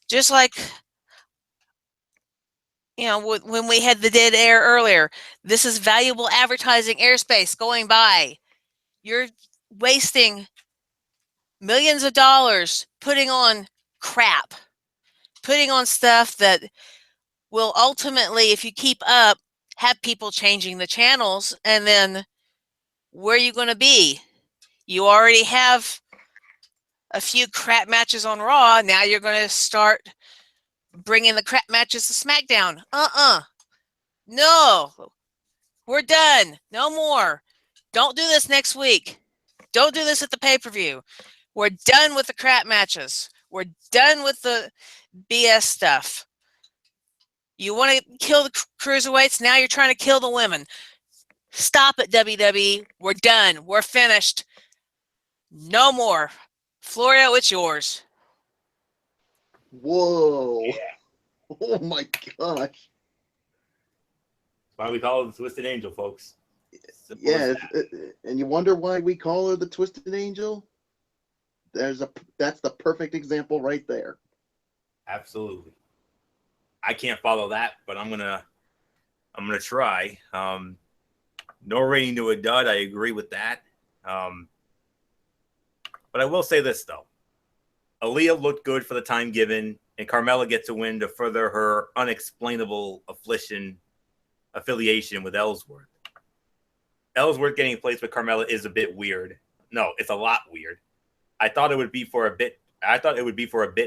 just like, you know, when we had the dead air earlier, this is valuable advertising airspace going by. You're wasting millions of dollars putting on crap, putting on stuff that will ultimately, if you keep up, have people changing the channels. And then where are you going to be? You already have a few crap matches on Raw. Now you're going to start bringing the crap matches to SmackDown. No, we're done. No more. Don't do this next week. Don't do this at the pay-per-view. We're done with the crap matches. We're done with the BS stuff. You want to kill the cruiserweights? Now you're trying to kill the women. Stop it, WWE. We're done. We're finished. No more. Florio, it's yours. Whoa. Yeah. Oh my gosh. That's why we call her the Twisted Angel, folks. Yeah, and you wonder why we call her the Twisted Angel? That's the perfect example right there. Absolutely. I can't follow that, but I'm gonna try. No rating to a dud. I agree with that. But I will say this though: Aaliyah looked good for the time given, and Carmella gets a win to further her unexplainable affiliation with Ellsworth. Ellsworth getting placed with Carmella is a bit weird. No, it's a lot weird. I thought it would be for a bit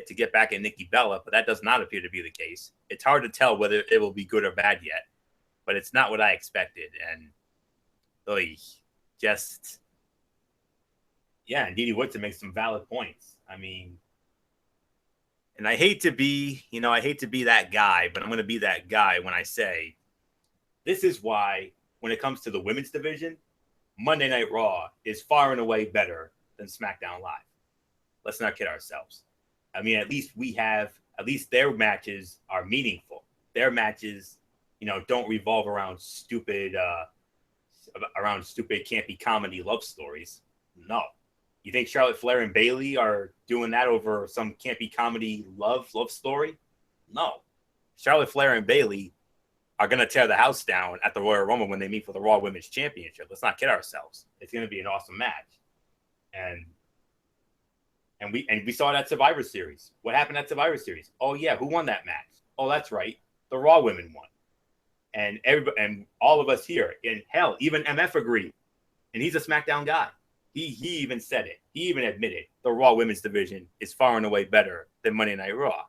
to get back at Nikki Bella, but that does not appear to be the case. It's hard to tell whether it will be good or bad yet, but it's not what I expected. And and Didi Woodson makes some valid points. I mean, and I hate to be that guy, but I'm going to be that guy when I say this is why, when it comes to the women's division, Monday Night Raw is far and away better than SmackDown Live. Let's not kid ourselves. I mean, at least their matches are meaningful. Their matches, don't revolve around stupid campy comedy love stories. No. You think Charlotte Flair and Bayley are doing that over some campy comedy love story? No. Charlotte Flair and Bayley are going to tear the house down at the Royal Rumble when they meet for the Raw Women's Championship. Let's not kid ourselves. It's going to be an awesome match. And we saw it at Survivor Series. What happened at Survivor Series? Oh yeah, who won that match? Oh, that's right, the Raw women won. And everybody, and all of us here, and hell, even MF agreed. And he's a SmackDown guy. He even said it. He even admitted the Raw Women's division is far and away better than Monday Night Raw.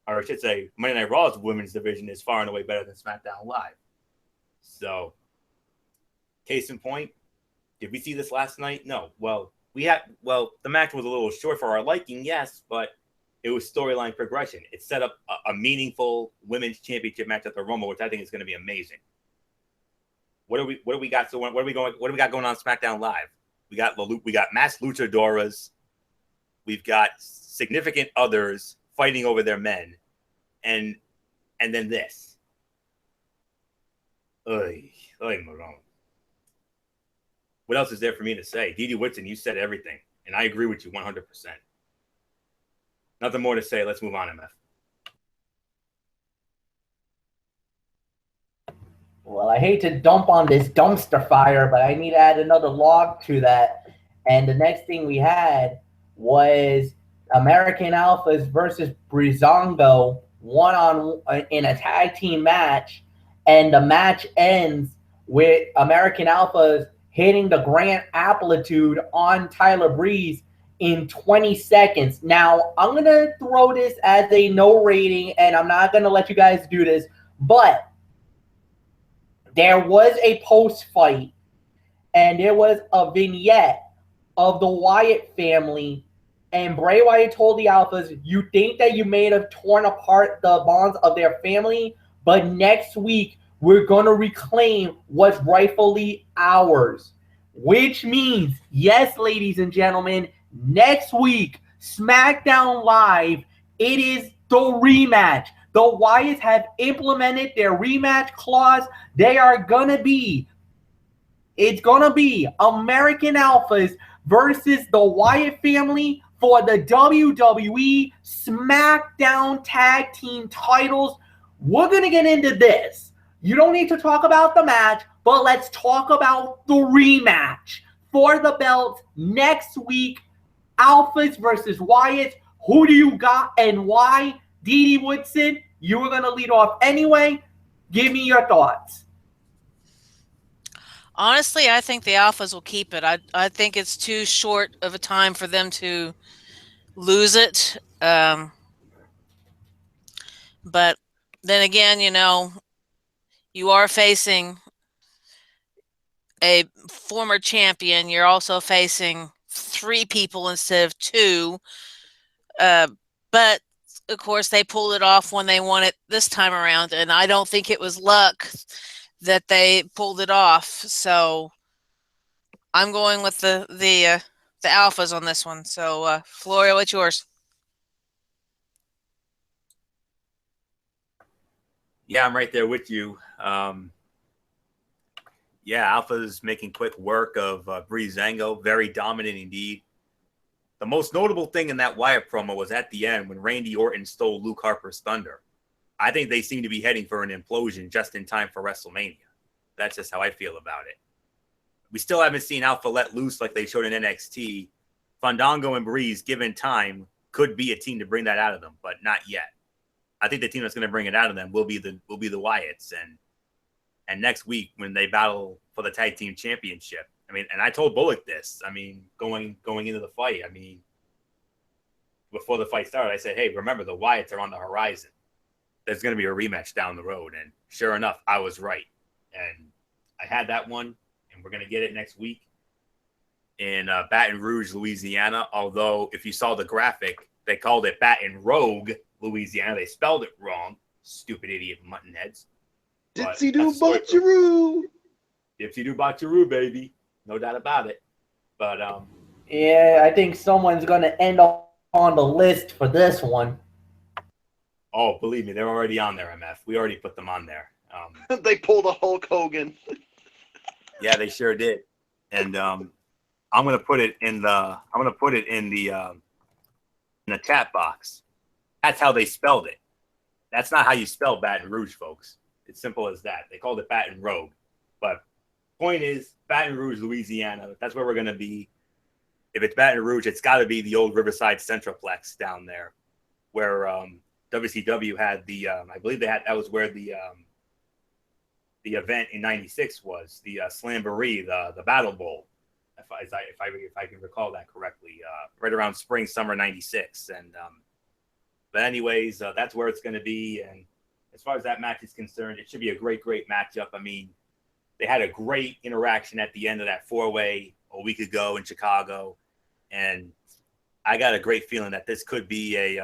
Or I should say, Monday Night Raw's women's division is far and away better than SmackDown Live. So, case in point, did we see this last night? No. Well, the match was a little short for our liking, yes, but it was storyline progression. It set up a meaningful women's championship match at the Rumble, which I think is going to be amazing. What do we got? So what do we got going on SmackDown Live? We got mass luchadoras. We've got significant others fighting over their men, and then this. Oy Marone. What else is there for me to say? Didi Whitson, you said everything, and I agree with you 100%. Nothing more to say. Let's move on, MF. Well, I hate to dump on this dumpster fire, but I need to add another log to that. And the next thing we had was American Alphas versus Breezango in a tag team match, and the match ends with American Alphas hitting the Grand Amplitude on Tyler Breeze in 20 seconds. Now, I'm going to throw this as a no rating, and I'm not going to let you guys do this, but there was a post-fight, and there was a vignette of the Wyatt family, and Bray Wyatt told the Alphas, you think that you may have torn apart the bonds of their family, but next week we're going to reclaim what's rightfully ours. Which means, yes, ladies and gentlemen, next week, SmackDown Live, it is the rematch. The Wyatts have implemented their rematch clause. It's going to be American Alphas versus the Wyatt family for the WWE SmackDown Tag Team titles. We're going to get into this. You don't need to talk about the match, but let's talk about the rematch for the belts next week. Alphas versus Wyatts. Who do you got and why? Dee Woodson, you were going to lead off anyway. Give me your thoughts. Honestly, I think the Alphas will keep it. I think it's too short of a time for them to lose it. But then again, you are facing a former champion. You're also facing 3 people instead of 2. But of course, they pulled it off when they won it this time around, and I don't think it was luck that they pulled it off. So I'm going with the Alphas on this one. So Florio, what's yours? Yeah, I'm right there with you. Alpha's making quick work of Breezango, very dominant indeed. The most notable thing in that Wyatt promo was at the end when Randy Orton stole Luke Harper's thunder. I think they seem to be heading for an implosion just in time for WrestleMania. That's just how I feel about it. We still haven't seen Alpha let loose like they showed in NXT. Fandango and Breeze, given time, could be a team to bring that out of them, but not yet. I think the team that's going to bring it out of them will be the Wyatts, and next week when they battle for the tag team championship. I mean, and I told Bullock this. I mean, going into the fight. I mean, before the fight started, I said, "Hey, remember the Wyatts are on the horizon. There's going to be a rematch down the road." And sure enough, I was right. And I had that one, and we're going to get it next week in Baton Rouge, Louisiana. Although, if you saw the graphic, they called it Baton Rouge, Louisiana. They spelled it wrong. Stupid idiot muttonheads. Dipsy-doo botcharoo. Dipsy-doo botcharoo, baby. No doubt about it. But, yeah, I think someone's going to end up on the list for this one. Oh, believe me, they're already on there, MF. We already put them on there. They pulled a Hulk Hogan. Yeah, they sure did. And I'm gonna put it in the chat box. That's how they spelled it. That's not how you spell Baton Rouge, folks. It's simple as that. They called it Baton Rouge. But point is, Baton Rouge, Louisiana, that's where we're gonna be. If it's Baton Rouge, it's gotta be the old Riverside Centralplex down there, where WCW had the I believe that was where the event in '96 was, the Slamboree, the Battle Bowl, if I can recall that correctly, right around spring summer '96. And but anyways, that's where it's going to be. And as far as that match is concerned, it should be a great matchup. I mean, they had a great interaction at the end of that 4-way a week ago in Chicago, and I got a great feeling that this could be a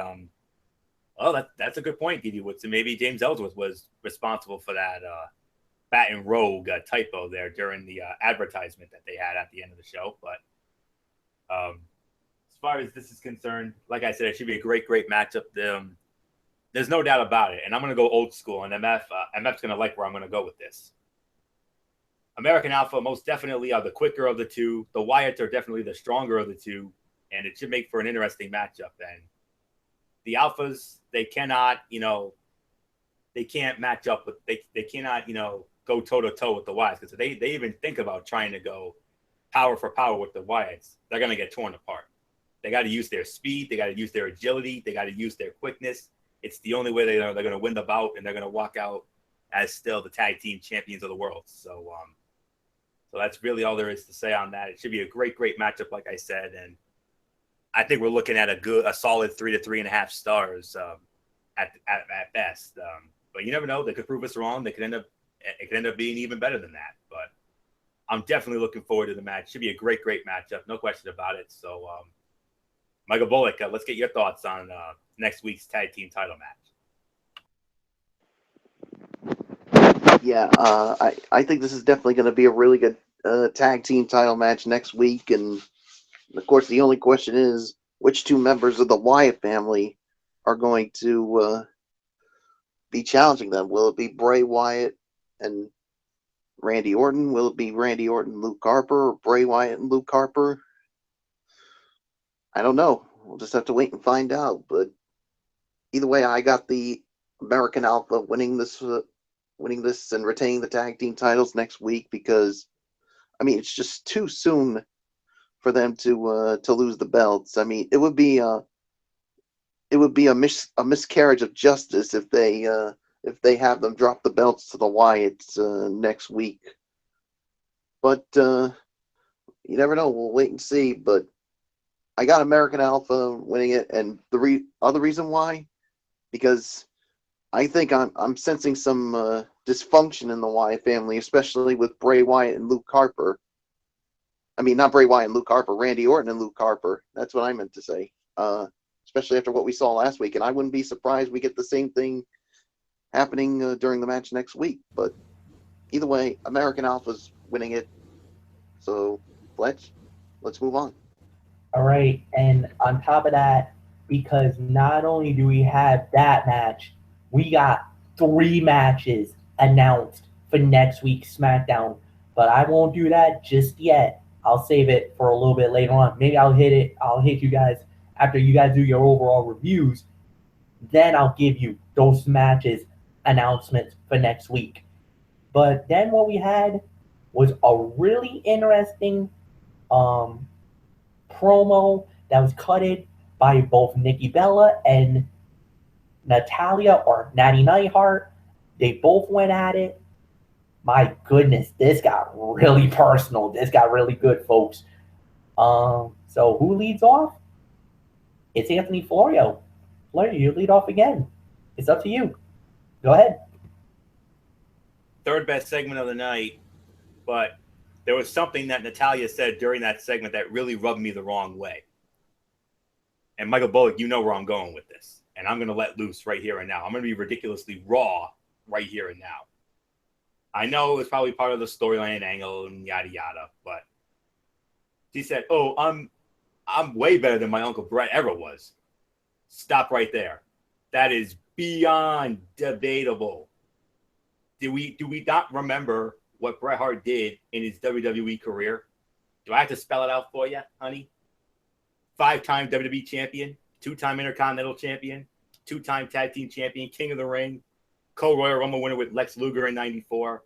that's a good point, Didi Woodson. Maybe James Ellsworth was responsible for that Baton Rouge typo there during the advertisement that they had at the end of the show. But as far as this is concerned, like I said, it should be a great matchup. There's no doubt about it. And I'm going to go old school, and MF's going to like where I'm going to go with this. American Alpha most definitely are the quicker of the two. The Wyatts are definitely the stronger of the two, and it should make for an interesting matchup. And the Alphas, they cannot, they can't match up with, they cannot, go toe-to-toe with the Wyatts, because they even think about trying to go power for power with the Wyatts, they're going to get torn apart. They got to use their speed. They got to use their agility. They got to use their quickness. it's the only way they're going to win the bout, and they're going to walk out as still the tag team champions of the world. So that's really all there is to say on that. It should be a great matchup, like I said, and I think we're looking at a solid 3 to 3.5 stars at best. But you never know; they could prove us wrong. It could end up being even better than that. But I'm definitely looking forward to the match. Should be a great matchup, no question about it. So, Michael Bullock, let's get your thoughts on next week's tag team title match. Yeah, I think this is definitely going to be a really good tag team title match next week. And of course, the only question is which two members of the Wyatt family are going to be challenging them. Will it be Bray Wyatt and Randy Orton? Will it be Randy Orton and Luke Harper, or Bray Wyatt and Luke Harper? I don't know. We'll just have to wait and find out. But either way, I got the American Alpha winning this and retaining the tag team titles next week, because I mean it's just too soon for them to lose the belts. I mean it would be a miscarriage of justice if they have them drop the belts to the Wyatts next week. But you never know. We'll wait and see. But I got American Alpha winning it, and the other reason why, because I think I'm sensing some dysfunction in the Wyatt family, especially with Bray Wyatt and Luke Harper. I mean, not Bray Wyatt and Luke Harper, Randy Orton and Luke Harper. That's what I meant to say. Especially after what we saw last week, and I wouldn't be surprised we get the same thing happening during the match next week. But either way, American Alpha's winning it. So, Fletch, let's move on. All right, and on top of that, because not only do we have that match, we got 3 matches announced for next week's SmackDown. But I won't do that just yet. I'll save it for a little bit later on. Maybe I'll hit you guys after you guys do your overall reviews. Then I'll give you those matches announcements for next week. But then what we had was a really interesting promo that was cutted by both Nikki Bella and Natalia, or Natty Neidhart. They both went at it. My goodness, this got really personal. This got really good, folks. So who leads off? It's Anthony Florio. Florio, you lead off again. It's up to you. Go ahead. Third best segment of the night, but there was something that Natalia said during that segment that really rubbed me the wrong way. And Michael Bullock, you know where I'm going with this. And I'm going to let loose right here and now. I'm going to be ridiculously raw right here and now. I know it's probably part of the storyline angle and yada yada, but she said, "Oh, I'm way better than my Uncle Brett ever was." Stop right there. That is beyond debatable. Do we not remember what Bret Hart did in his WWE career? Do I have to spell it out for you, honey? 5-time WWE champion, 2-time Intercontinental champion, 2-time tag team champion, King of the Ring, co-Royal Rumble winner with Lex Luger in '94.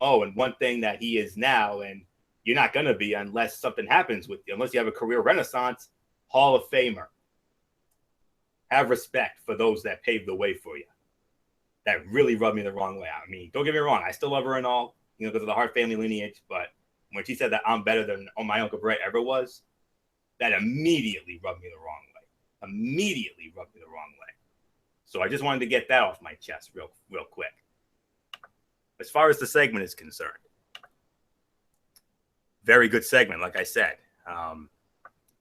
Oh, and one thing that he is now, and you're not going to be unless something happens with you, unless you have a career renaissance, Hall of Famer. Have respect for those that paved the way for you. That really rubbed me the wrong way. I mean, don't get me wrong. I still love her and all, because of the Hart family lineage. But when she said that I'm better than my Uncle Brett ever was, that immediately rubbed me the wrong way. Immediately rubbed me the wrong way. So I just wanted to get that off my chest real quick. As far as the segment is concerned, very good segment, like I said.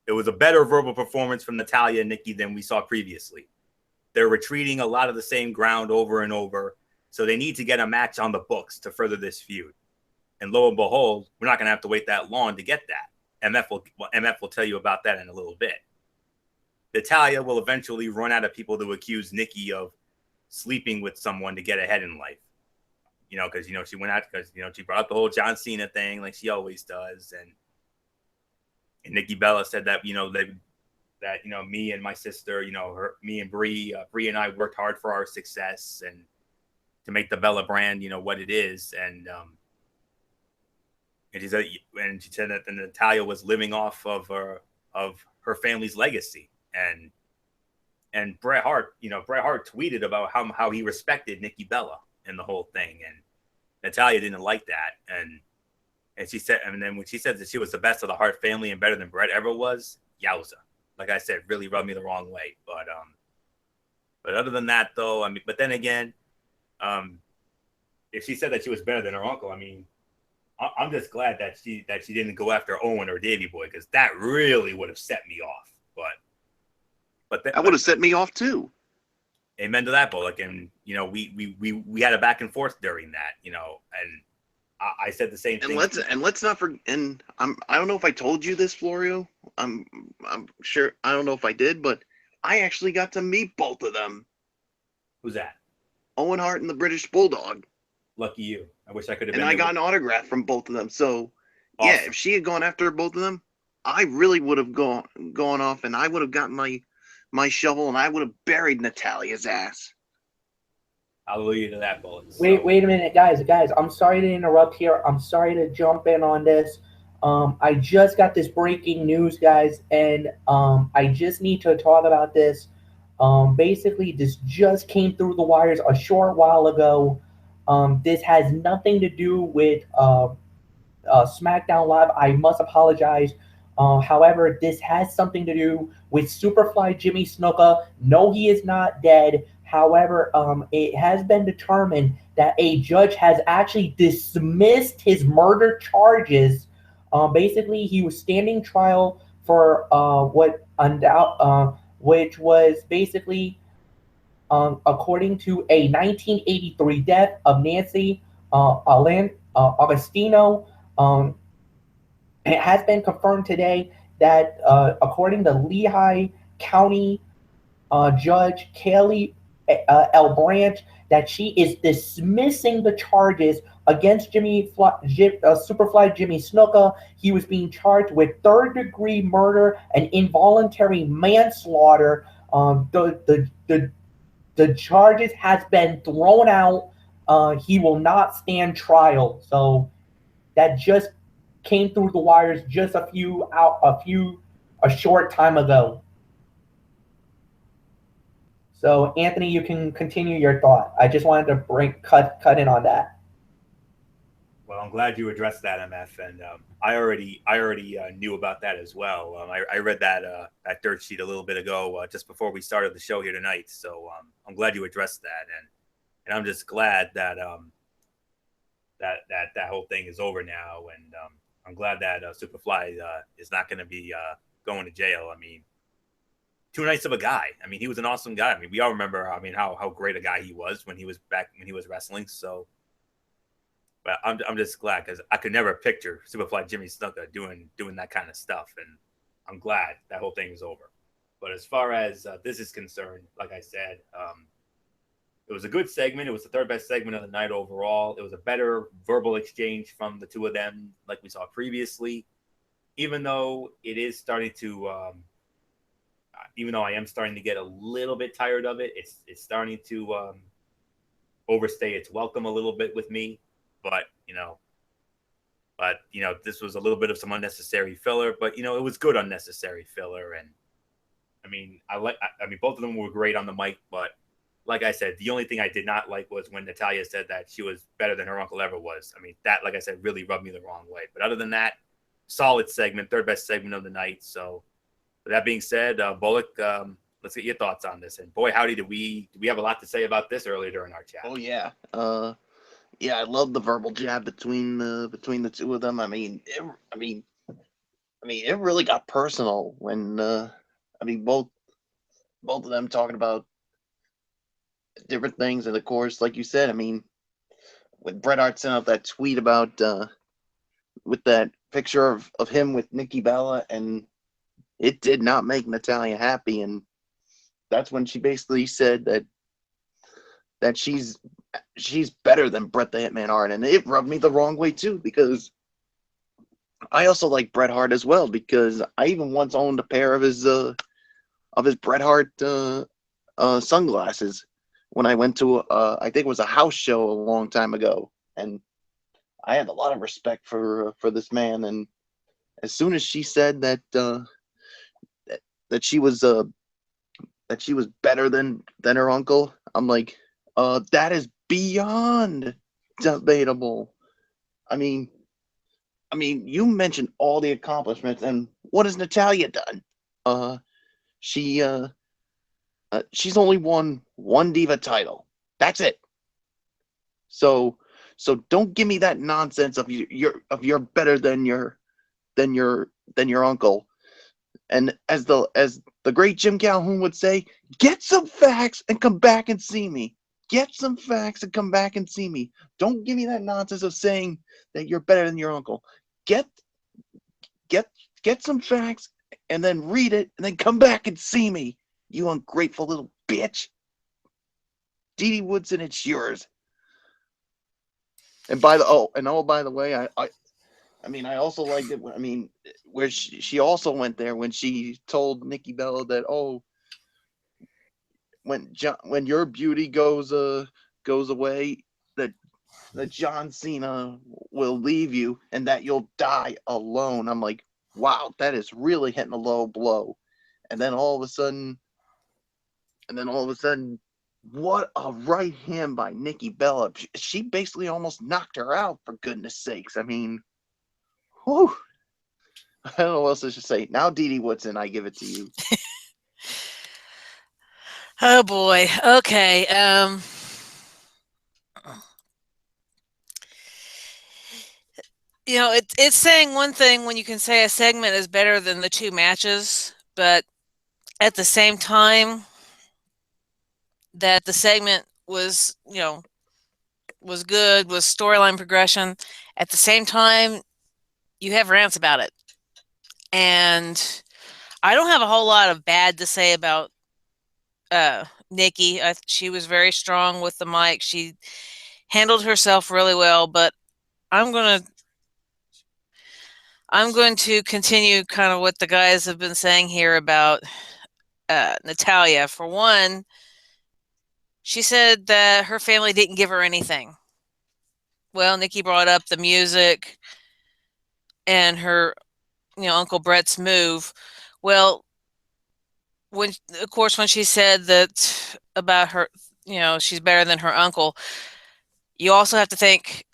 It was a better verbal performance from Natalia and Nikki than we saw previously. They're retreating a lot of the same ground over and over, so they need to get a match on the books to further this feud. And lo and behold, we're not going to have to wait that long to get that. MF will tell you about that in a little bit. Natalia will eventually run out of people to accuse Nikki of sleeping with someone to get ahead in life. Because, she went out because, she brought up the whole John Cena thing like she always does. And Nikki Bella said that, me and my sister, me and Bree and I worked hard for our success and to make the Bella brand, what it is. And she said that Natalia was living off of her family's legacy. And And Bret Hart, Bret Hart tweeted about how he respected Nikki Bella and the whole thing, and Natalya didn't like that, and she said, and then when she said that she was the best of the Hart family and better than Bret ever was, yowza! Like I said, really rubbed me the wrong way. But other than that, though, I mean, but then again, if she said that she was better than her uncle, I mean, I'm just glad that she didn't go after Owen or Davey Boy, because that really would have set me off. But that would have set me off too. Amen to that, Bullock. And we had a back and forth during that, and I said the same thing. And let's not forget. And I don't know if I told you this, Florio. I'm sure I don't know if I did, but I actually got to meet both of them. Who's that? Owen Hart and the British Bulldog. Lucky you. I wish I could have been. And I got an autograph from both of them. So awesome. Yeah, if she had gone after both of them, I really would have gone off, and I would have gotten my shovel, and I would have buried Natalya's ass. Hallelujah to that, Bullet. Wait a minute, guys. I'm sorry to interrupt here. I'm sorry to jump in on this. I just got this breaking news, guys, and I just need to talk about this. Basically, this just came through the wires a short while ago. This has nothing to do with Smackdown Live. I must apologize. However, this has something to do with Superfly Jimmy Snuka. No, he is not dead. However, it has been determined that a judge has actually dismissed his murder charges. Basically, he was standing trial for which was basically, according to a 1983 death of Nancy Augustino. It has been confirmed today that, according to Lehigh County Judge Kelly L. Branch, that she is dismissing the charges against Superfly Jimmy Snuka. He was being charged with third-degree murder and involuntary manslaughter. The charges has been thrown out. He will not stand trial. So that just came through the wires just a short time ago. So Anthony, you can continue your thought. I just wanted to cut in on that. Well, I'm glad you addressed that, MF, and I already knew about that as well. I read that dirt sheet a little bit ago, just before we started the show here tonight. So I'm glad you addressed that, and I'm just glad that that whole thing is over now, and I'm glad that Superfly is not going to be going to jail. I mean, too nice of a guy. I mean, he was an awesome guy. I mean, we all remember, I mean, how great a guy he was when he was wrestling. So, but I'm just glad, because I could never picture Superfly Jimmy Snuka doing that kind of stuff, and I'm glad that whole thing is over. But as far as this is concerned, like I said, it was a good segment. It was the third best segment of the night overall. It was a better verbal exchange from the two of them, like we saw previously. Even though it is starting to, even though I am starting to get a little bit tired of it, it's starting to overstay its welcome a little bit with me. But this was a little bit of some unnecessary filler. But it was good unnecessary filler. And I mean, both of them were great on the mic, but like I said, the only thing I did not like was when Natalya said that she was better than her uncle ever was. I mean, that, like I said, really rubbed me the wrong way. But other than that, solid segment, third best segment of the night. So with that being said, Bullock, let's get your thoughts on this. And boy, howdy, do we have a lot to say about this earlier during our chat. Oh yeah. Yeah, I love the verbal jab between the two of them. I mean, it really got personal when both of them talking about different things, and of course, like you said, I mean, when Bret Hart sent out that tweet about with that picture of him with Nikki Bella, and it did not make Natalya happy, and that's when she basically said that she's better than Bret the Hitman Hart, and it rubbed me the wrong way too, because I also like Bret Hart as well, because I even once owned a pair of his Bret Hart sunglasses when I went to I think it was a house show a long time ago, and I had a lot of respect for this man. And as soon as she said that she was that she was better than her uncle. I'm like, that is beyond debatable. I mean, you mentioned all the accomplishments, and what has Natalia done? She she's only won one Diva title. That's it. So don't give me that nonsense of you're better than your uncle. And as the great Jim Calhoun would say, get some facts and come back and see me. Get some facts and come back and see me. Don't give me that nonsense of saying that you're better than your uncle. Get some facts and then read it and then come back and see me. You ungrateful little bitch. Dee Dee Woodson, it's yours. And by the way, I also liked it. Where she also went there when she told Nikki Bella that when your beauty goes away, that John Cena will leave you and that you'll die alone. I'm like, wow, that is really hitting a low blow. And then all of a sudden, what a right hand by Nikki Bella. She basically almost knocked her out, for goodness sakes. I mean, whew. I don't know what else I should say. Now, Dee Dee Woodson, I give it to you. Oh boy. Okay. It's saying one thing when you can say a segment is better than the two matches, but at the same time that the segment was, was good, was storyline progression. At the same time, you have rants about it. And I don't have a whole lot of bad to say about Nikki. She was very strong with the mic. She handled herself really well, but I'm going to continue kind of what the guys have been saying here about Natalia. For one, she said that her family didn't give her anything. Well, Nikki brought up the music and her, Uncle Brett's move. Well, when she said that about her, she's better than her uncle, you also have to think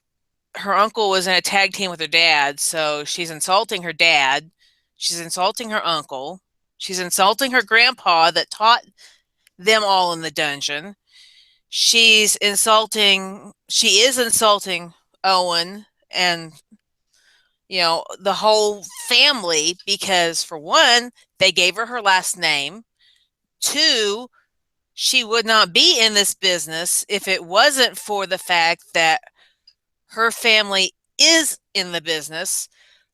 her uncle was in a tag team with her dad, so she's insulting her dad, she's insulting her uncle, she's insulting her grandpa that taught them all in the dungeon. She is insulting Owen and the whole family, because for one, they gave her last name. Two, she would not be in this business if it wasn't for the fact that her family is in the business.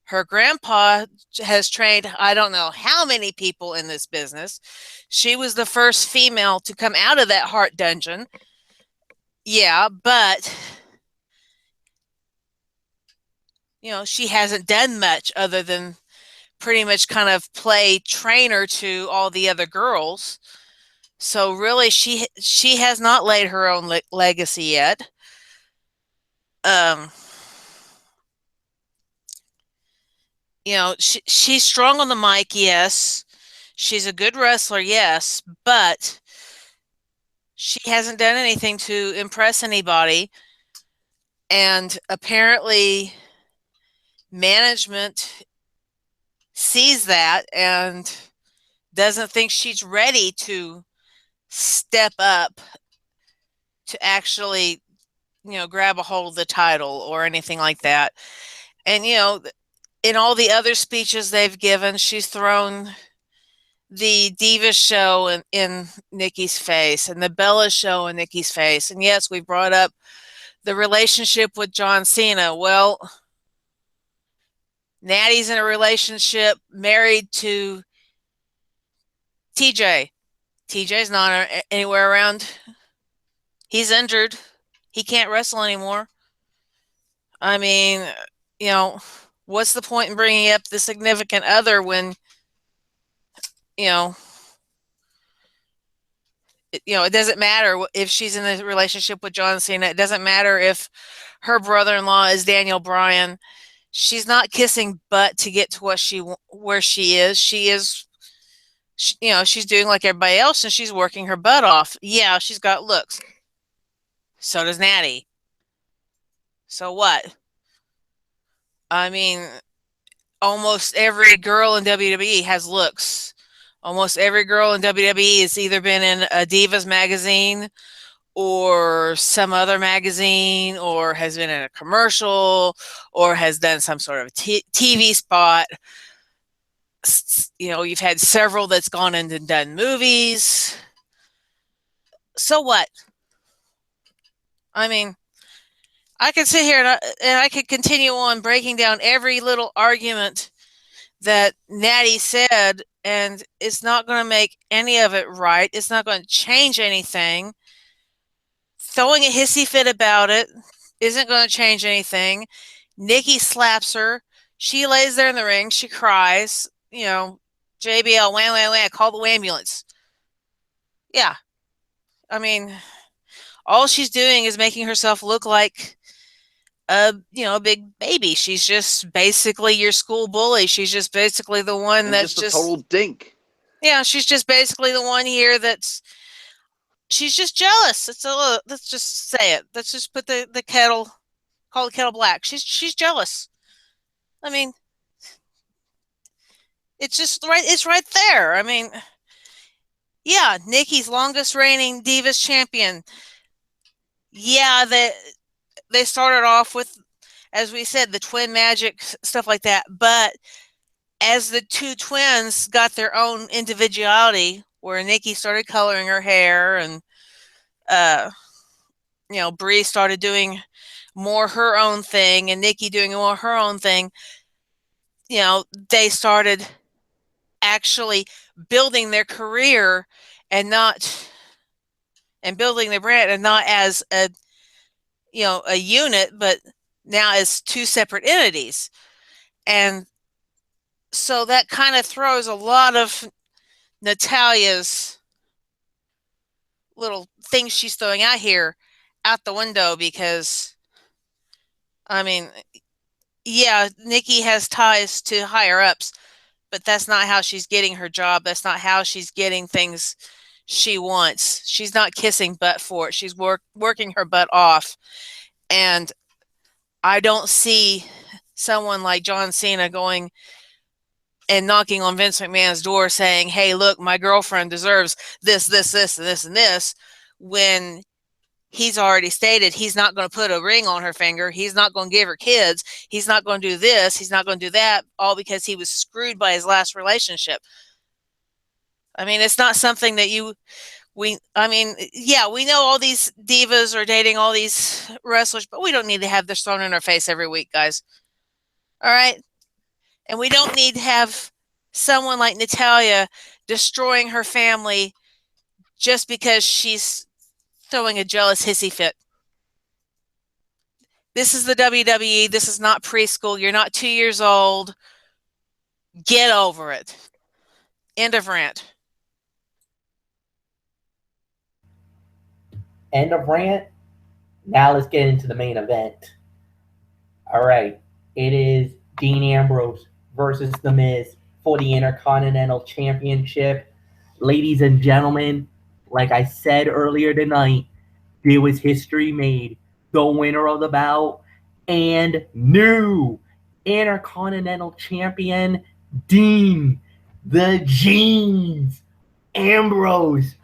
Her grandpa has trained I don't know how many people in this business. She was the first female to come out of that heart dungeon. Yeah, but she hasn't done much other than pretty much kind of play trainer to all the other girls. So really, she has not laid her own legacy yet. She's strong on the mic, yes. She's a good wrestler, yes, but she hasn't done anything to impress anybody. And apparently, management sees that and doesn't think she's ready to step up to actually, grab a hold of the title or anything like that. And, in all the other speeches they've given, she's thrown the Diva show in Nikki's face and the Bella show in Nikki's face. And yes, we brought up the relationship with John Cena. Well, Natty's in a relationship married to TJ. TJ's not anywhere around. He's injured. He can't wrestle anymore. I mean, what's the point in bringing up the significant other when, it doesn't matter if she's in a relationship with John Cena. It doesn't matter if her brother-in-law is Daniel Bryan. She's not kissing butt to get to where she is. She she's doing like everybody else, and she's working her butt off. Yeah, she's got looks. So does Natty. So what? I mean, almost every girl in WWE has looks. Almost every girl in WWE has either been in a Divas magazine or some other magazine, or has been in a commercial, or has done some sort of TV spot. You've had several that's gone in and done movies. So what? I mean, I could sit here and I could continue on breaking down every little argument that Natty said, and it's not going to make any of it right. It's not going to change anything. Throwing a hissy fit about it isn't going to change anything. Nikki slaps her. She lays there in the ring. She cries. JBL, wham, wham, wham, call the ambulance. Yeah. I mean, all she's doing is making herself look like a big baby. She's just basically your school bully. She's just basically the one And that's just a total dink. Yeah, she's just basically the one here she's just jealous. Let's just say it. Let's just put the kettle, call the kettle black. She's jealous. I mean, it's just right. It's right there. I mean, yeah, Nikki's longest reigning Divas champion. Yeah, they started off with, as we said, the twin magic, stuff like that. But as the two twins got their own individuality, where Nikki started coloring her hair, and Brie started doing more her own thing, and Nikki doing more her own thing, they started actually building their career and building their brand, and not as a unit, but now as two separate entities. And so that kind of throws a lot of Natalya's little things she's throwing out here out the window, because, I mean, yeah, Nikki has ties to higher ups, but that's not how she's getting her job. That's not how she's getting things she wants. She's not kissing butt for it. She's working her butt off. And I don't see someone like John Cena going and knocking on Vince McMahon's door saying, hey, look, my girlfriend deserves this, this, this, and this, and this, when he's already stated he's not going to put a ring on her finger. He's not going to give her kids. He's not going to do this. He's not going to do that, all because he was screwed by his last relationship. I mean, it's not something that we know all these divas are dating all these wrestlers, but we don't need to have this thrown in our face every week, guys. All right? And we don't need to have someone like Natalya destroying her family just because she's throwing a jealous hissy fit. This is the WWE. This is not preschool. You're not 2 years old. Get over it. End of rant. End of rant. Now let's get into the main event. All right. It is Dean Ambrose versus The Miz for the Intercontinental Championship. Ladies and gentlemen, like I said earlier tonight, there was history made. The winner of the bout and new Intercontinental Champion, Dean the Jeans Ambrose.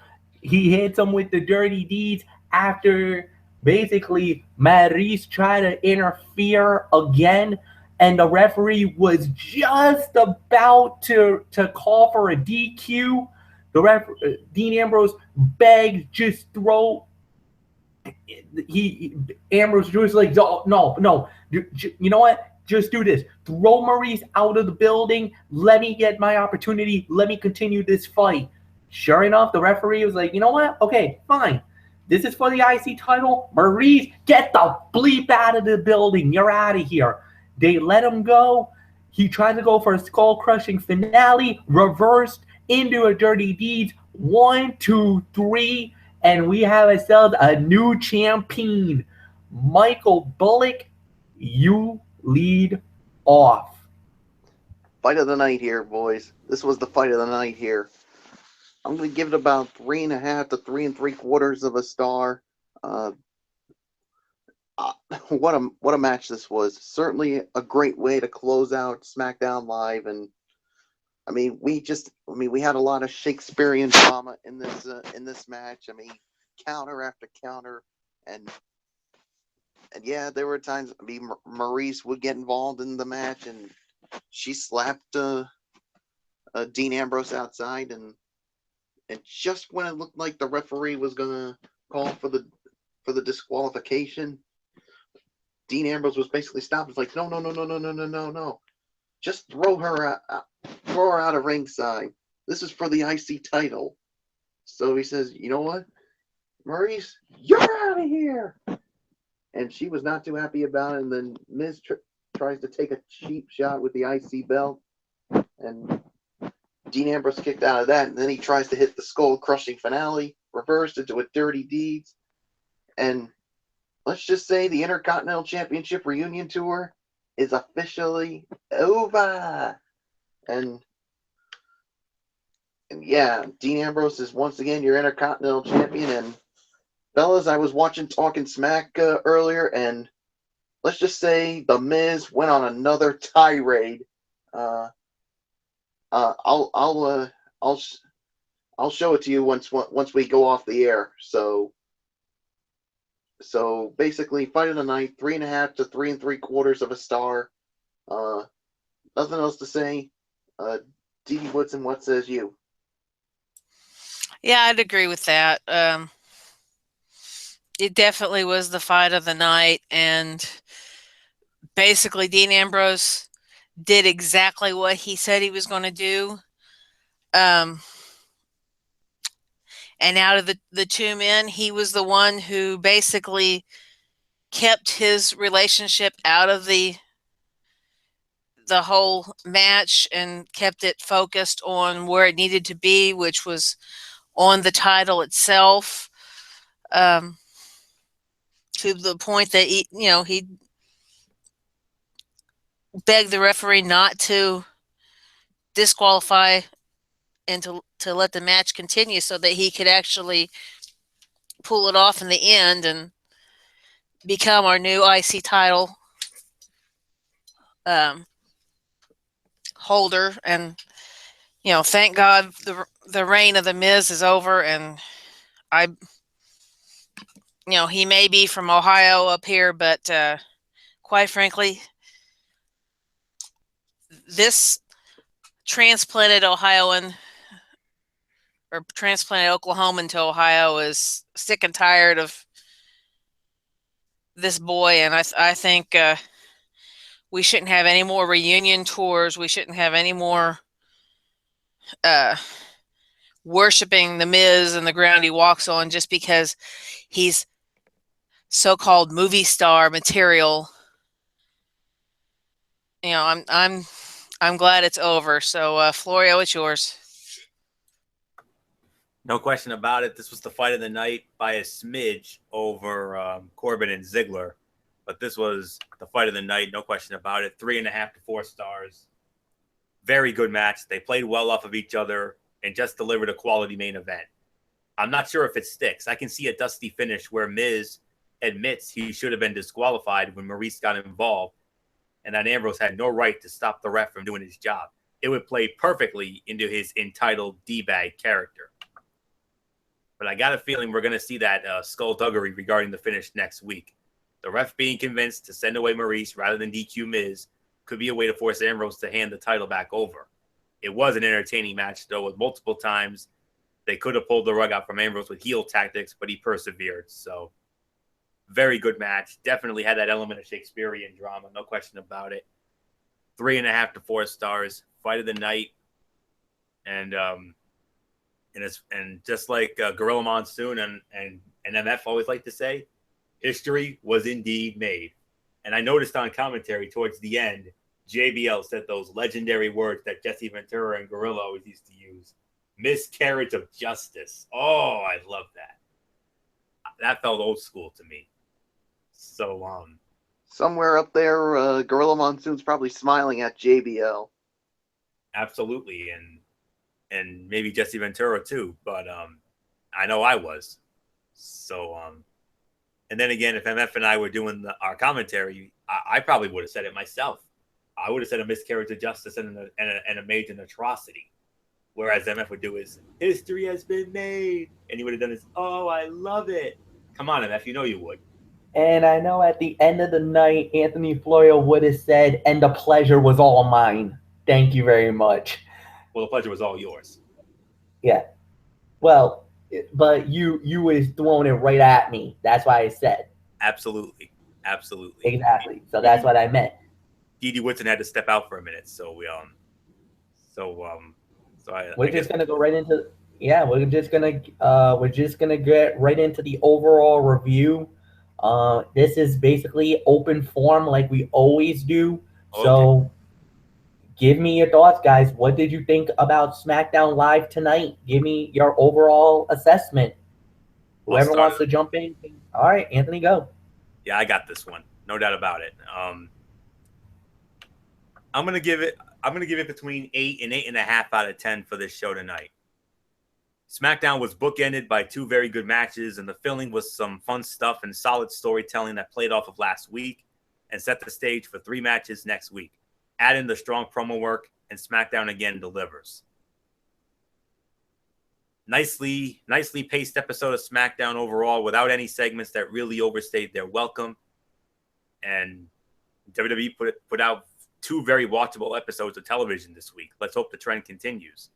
He hits him with the dirty deeds after basically Maryse tried to interfere again, and the referee was just about to call for a DQ. Dean Ambrose begged, just throw. Ambrose was like, no. You know what? Just do this. Throw Maryse out of the building. Let me get my opportunity. Let me continue this fight. Sure enough, the referee was like, you know what? Okay, fine. This is for the IC title. Maryse, get the bleep out of the building. You're out of here. They let him go. He tried to go for a skull-crushing finale, reversed into a dirty deeds. 1, 2, 3, and we have ourselves a new champion. Michael Bullock, you lead off. Fight of the night here, boys. This was the fight of the night here. I'm gonna give it about 3.5 to 3 3/4 of a star. What a match this was! Certainly a great way to close out SmackDown Live, and I mean we had a lot of Shakespearean drama in this match. I mean, counter after counter, and yeah, there were times. I mean, Maurice would get involved in the match, and she slapped Dean Ambrose outside, and just when it looked like the referee was gonna call for the disqualification, Dean Ambrose was basically stopped. It's like, no, no, no, no, no, no, no, no, no. Just throw her out of ringside. This is for the IC title. So he says, you know what, Maurice, you're out of here. And she was not too happy about it. And then Miz tries to take a cheap shot with the IC belt. And Dean Ambrose kicked out of that. And then he tries to hit the skull-crushing finale, reversed into a dirty deeds. And let's just say the Intercontinental Championship reunion tour is officially over. And yeah, Dean Ambrose is once again your Intercontinental Champion. And fellas, I was watching Talking Smack earlier, and let's just say the Miz went on another tirade. I'll show it to you once we go off the air. So basically, fight of the night, 3.5 to 3 3/4 of a star. Nothing else to say. D.D. Woodson, what says you? Yeah, I'd agree with that. It definitely was the fight of the night, and basically Dean Ambrose did exactly what he said he was going to do. And out of the two men, he was the one who basically kept his relationship out of the whole match and kept it focused on where it needed to be, which was on the title itself. To the point that he begged the referee not to disqualify and to let the match continue so that he could actually pull it off in the end and become our new IC title holder. And thank God the reign of the Miz is over, and he may be from Ohio up here, but quite frankly, this transplanted Ohioan or transplanted Oklahoman to Ohio is sick and tired of this boy, and I think we shouldn't have any more reunion tours. We shouldn't have any more worshiping the Miz and the ground he walks on just because he's so-called movie star material. I'm glad it's over. So, Florio, it's yours. No question about it. This was the fight of the night by a smidge over Corbin and Ziggler. But this was the fight of the night, no question about it. 3.5 to 4 stars. Very good match. They played well off of each other and just delivered a quality main event. I'm not sure if it sticks. I can see a dusty finish where Miz admits he should have been disqualified when Maurice got involved, and that Ambrose had no right to stop the ref from doing his job. It would play perfectly into his entitled D-bag character. But I got a feeling we're going to see that skullduggery regarding the finish next week. The ref being convinced to send away Maurice rather than DQ Miz could be a way to force Ambrose to hand the title back over. It was an entertaining match, though, with multiple times they could have pulled the rug out from Ambrose with heel tactics, but he persevered. So, very good match. Definitely had that element of Shakespearean drama, no question about it. 3.5 to 4 stars. Fight of the night. And just like Gorilla Monsoon and MF always like to say, history was indeed made. And I noticed on commentary towards the end, JBL said those legendary words that Jesse Ventura and Gorilla always used to use. Miscarriage of justice. Oh, I love that. That felt old school to me. So, somewhere up there, Gorilla Monsoon's probably smiling at JBL. Absolutely. And and maybe Jesse Ventura too. But I know I was. So and then again, if MF and I were doing our commentary, I probably would have said it myself. I would have said a miscarriage of justice and a major atrocity. Whereas MF would do is history has been made, and he would have done this. Oh, I love it. Come on, MF, you know you would. And I know at the end of the night, Anthony Florio would have said, "And the pleasure was all mine. Thank you very much." Well, the pleasure was all yours. Yeah. Well, but you was throwing it right at me. That's why I said. Absolutely, absolutely. Exactly. So that's what I meant. Dee Woodson had to step out for a minute, so We're just gonna go right into we're just gonna get right into the overall review. This is basically open form like we always do. So give me your thoughts, guys. What did you think about SmackDown Live tonight? Give me your overall assessment. Whoever wants to jump in. All right, Anthony, go. Yeah, I got this one. No doubt about it. I'm gonna give it between 8 and 8.5 out of 10 for this show tonight. SmackDown was bookended by two very good matches, and the filling was some fun stuff and solid storytelling that played off of last week and set the stage for 3 matches next week. Add in the strong promo work, and SmackDown again delivers. Nicely paced episode of SmackDown overall, without any segments that really overstayed their welcome. And WWE put out 2 very watchable episodes of television this week. Let's hope the trend continues.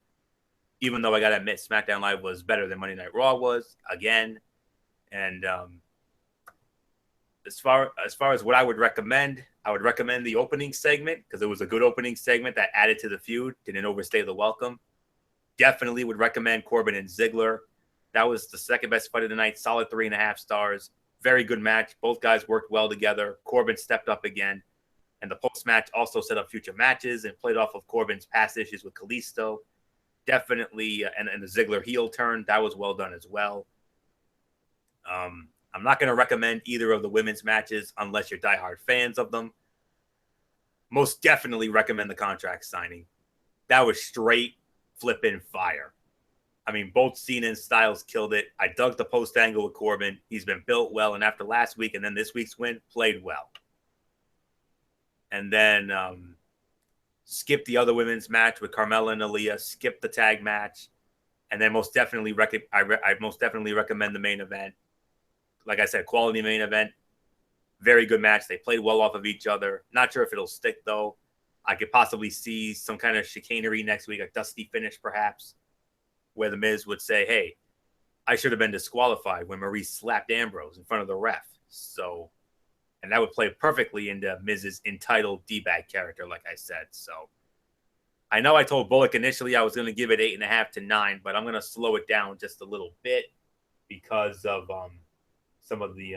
Even though I gotta admit, SmackDown Live was better than Monday Night Raw was again. And as far as what I would recommend the opening segment, because it was a good opening segment that added to the feud, didn't overstay the welcome. Definitely would recommend Corbin and Ziggler. That was the second best fight of the night. Solid 3.5 stars. Very good match. Both guys worked well together. Corbin stepped up again. And the post-match also set up future matches and played off of Corbin's past issues with Kalisto. Definitely, and the Ziggler heel turn, that was well done as well. I'm not going to recommend either of the women's matches unless you're diehard fans of them. Most definitely recommend the contract signing. That was straight flipping fire. I mean, both Cena and Styles killed it. I dug the post angle with Corbin. He's been built well, and after last week and then this week's win, played well. And then skip the other women's match with Carmella and Aaliyah. Skip the tag match, and then most definitely I most definitely recommend the main event. Like I said, quality main event. Very good match. They played well off of each other. Not sure if it'll stick though. I could possibly see some kind of chicanery next week, a dusty finish perhaps, where the Miz would say, "Hey, I should have been disqualified when Maurice slapped Ambrose in front of the ref." So, and that would play perfectly into Miz's entitled D-bag character, like I said. So, I know I told Bullock initially I was going to give it 8.5 to 9, but I'm going to slow it down just a little bit because of some of the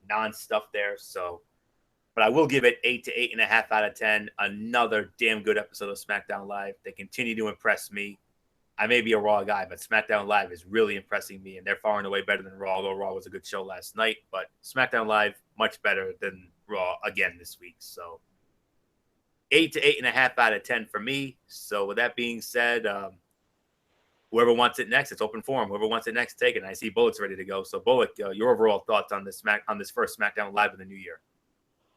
non-stuff there. So, but I will give it 8 to 8.5 out of 10. Another damn good episode of SmackDown Live. They continue to impress me. I may be a Raw guy, but SmackDown Live is really impressing me, and they're far and away better than Raw, although Raw was a good show last night. But SmackDown Live, much better than Raw again this week. So 8 to 8.5 out of 10 for me. So with that being said, whoever wants it next, it's open forum. Whoever wants it next, take it. And I see Bullock's ready to go. So Bullock, your overall thoughts on this first SmackDown Live of the new year?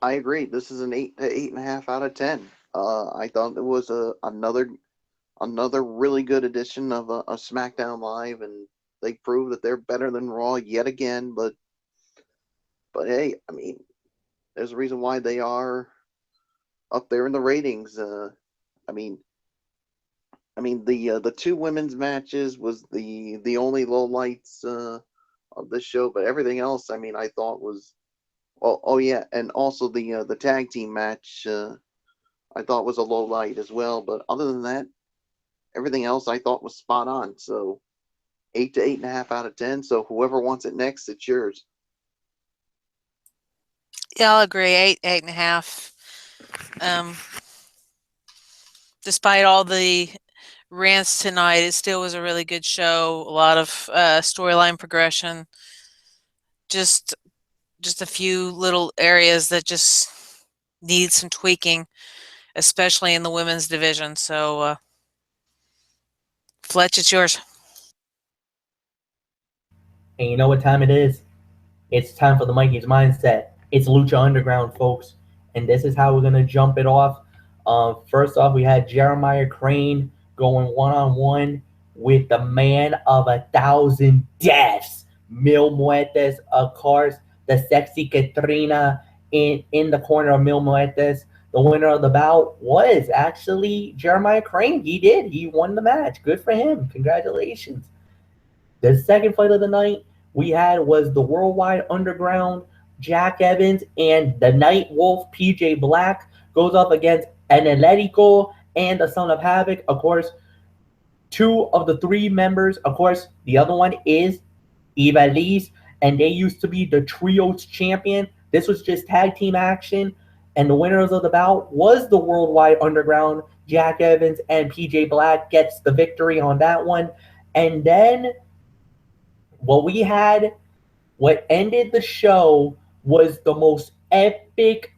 I agree. This is an 8 to 8.5 out of 10. I thought it was another really good edition of a SmackDown Live, and they prove that they're better than Raw yet again. But hey, I mean, there's a reason why they are up there in the ratings. I mean, the 2 women's matches was the only low lights of this show, but everything else, I mean, I thought was. Oh yeah, and also the tag team match I thought was a low light as well. But other than that, everything else I thought was spot on. So 8 to 8.5 out of 10. So whoever wants it next, it's yours. Yeah, I'll agree. 8.5. Despite all the rants tonight, it still was a really good show. A lot of storyline progression. Just a few little areas that just need some tweaking, especially in the women's division. So Fletch, it's yours. And you know what time it is? It's time for the Mikey's Mindset. It's Lucha Underground, folks. And this is how we're going to jump it off. First off, we had Jeremiah Crane going one-on-one with the man of 1,000 deaths, Mil Muertes. Of course, the sexy Katrina in the corner of Mil Muertes. The winner of the bout was actually Jeremiah Crane. He won the match. Good for him. Congratulations. The second fight of the night we had was the Worldwide Underground, Jack Evans, and the Night Wolf, PJ Black, goes up against Analetico and the Son of Havoc. Of course, two of the three members, of course, the other one is Ivalice, and they used to be the Trios champion. This was just tag team action, and the winners of the bout was the Worldwide Underground, Jack Evans, and PJ Black gets the victory on that one. And then what ended the show was the most epic,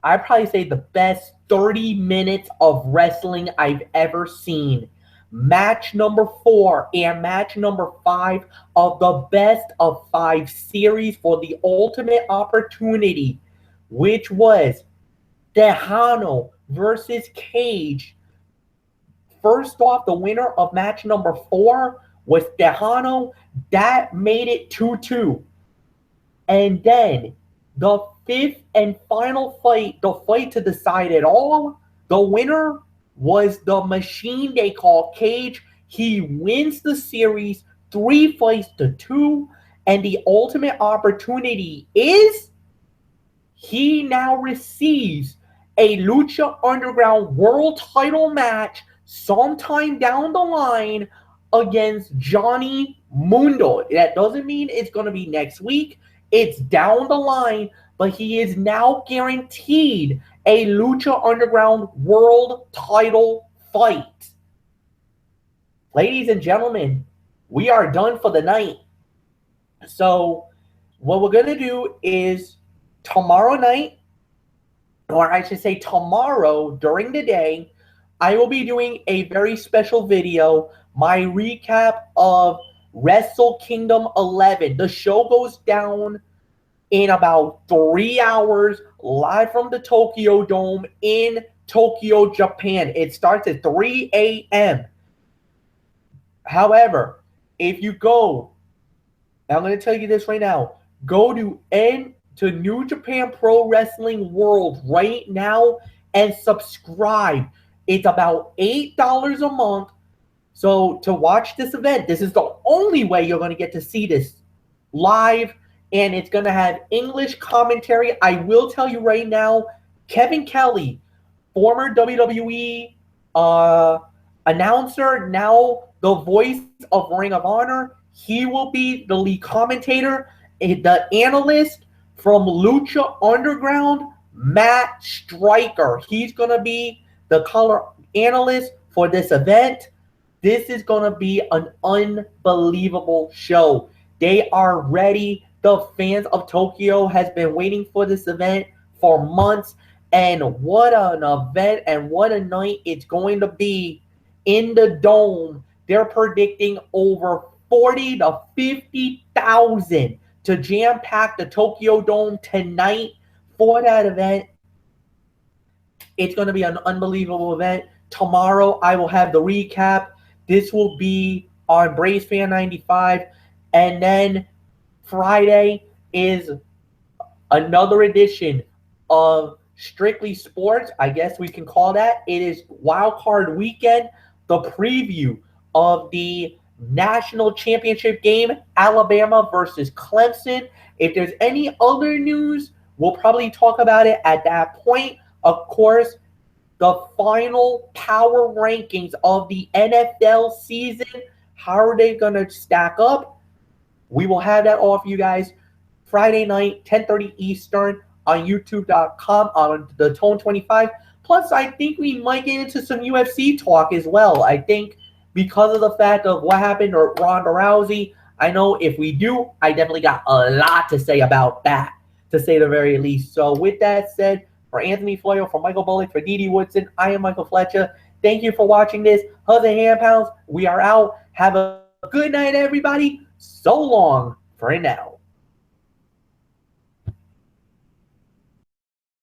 I'd probably say the best 30 minutes of wrestling I've ever seen. Match number 4 and match number 5 of the best of 5 series for the ultimate opportunity, which was Tejano versus Cage. First off, the winner of match number 4 was Tejano. That made it 2-2. And then the fifth and final fight, the fight to decide it all, the winner was the machine they call Cage. He wins the series 3-2, and the ultimate opportunity is he now receives a Lucha Underground world title match sometime down the line against Johnny Mundo. That doesn't mean it's going to be next week. It's down the line, but he is now guaranteed a Lucha Underground world title fight. Ladies and gentlemen, we are done for the night. So what we're going to do is tomorrow night, or I should say tomorrow during the day, I will be doing a very special video, my recap of Wrestle Kingdom 11. The show goes down in about 3 hours, live from the Tokyo Dome in Tokyo, Japan. It starts at 3 a.m. However, if you go, I'm going to tell you this right now, go to New Japan Pro Wrestling World right now and subscribe. It's about $8 a month. So to watch this event, this is the only way you're going to get to see this live, and it's going to have English commentary. I will tell you right now, Kevin Kelly, former WWE announcer, now the voice of Ring of Honor, he will be the lead commentator. The analyst from Lucha Underground, Matt Stryker, he's going to be the color analyst for this event. This is going to be an unbelievable show. They are ready. The fans of Tokyo has been waiting for this event for months. And what an event and what a night it's going to be in the Dome. They're predicting over 40 to 50,000 to jam-pack the Tokyo Dome tonight for that event. It's going to be an unbelievable event. Tomorrow, I will have the recap. This will be on Braves Fan 95. And then Friday is another edition of Strictly Sports. I guess we can call that. It is Wild Card Weekend, the preview of the National Championship game, Alabama versus Clemson. If there's any other news, we'll probably talk about it at that point. Of course, the final power rankings of the NFL season, how are they going to stack up? We will have that all for you guys Friday night, 10:30 Eastern on youtube.com on the Tone 25. Plus, I think we might get into some UFC talk as well. I think because of the fact of what happened to Ronda Rousey, I know if we do, I definitely got a lot to say about that, to say the very least. So with that said, for Anthony Floyo, for Michael Bullock, for Dee Dee Woodson, I am Michael Flecha. Thank you for watching this. Hustle Hand Pounds. We are out. Have a good night, everybody. So long for now.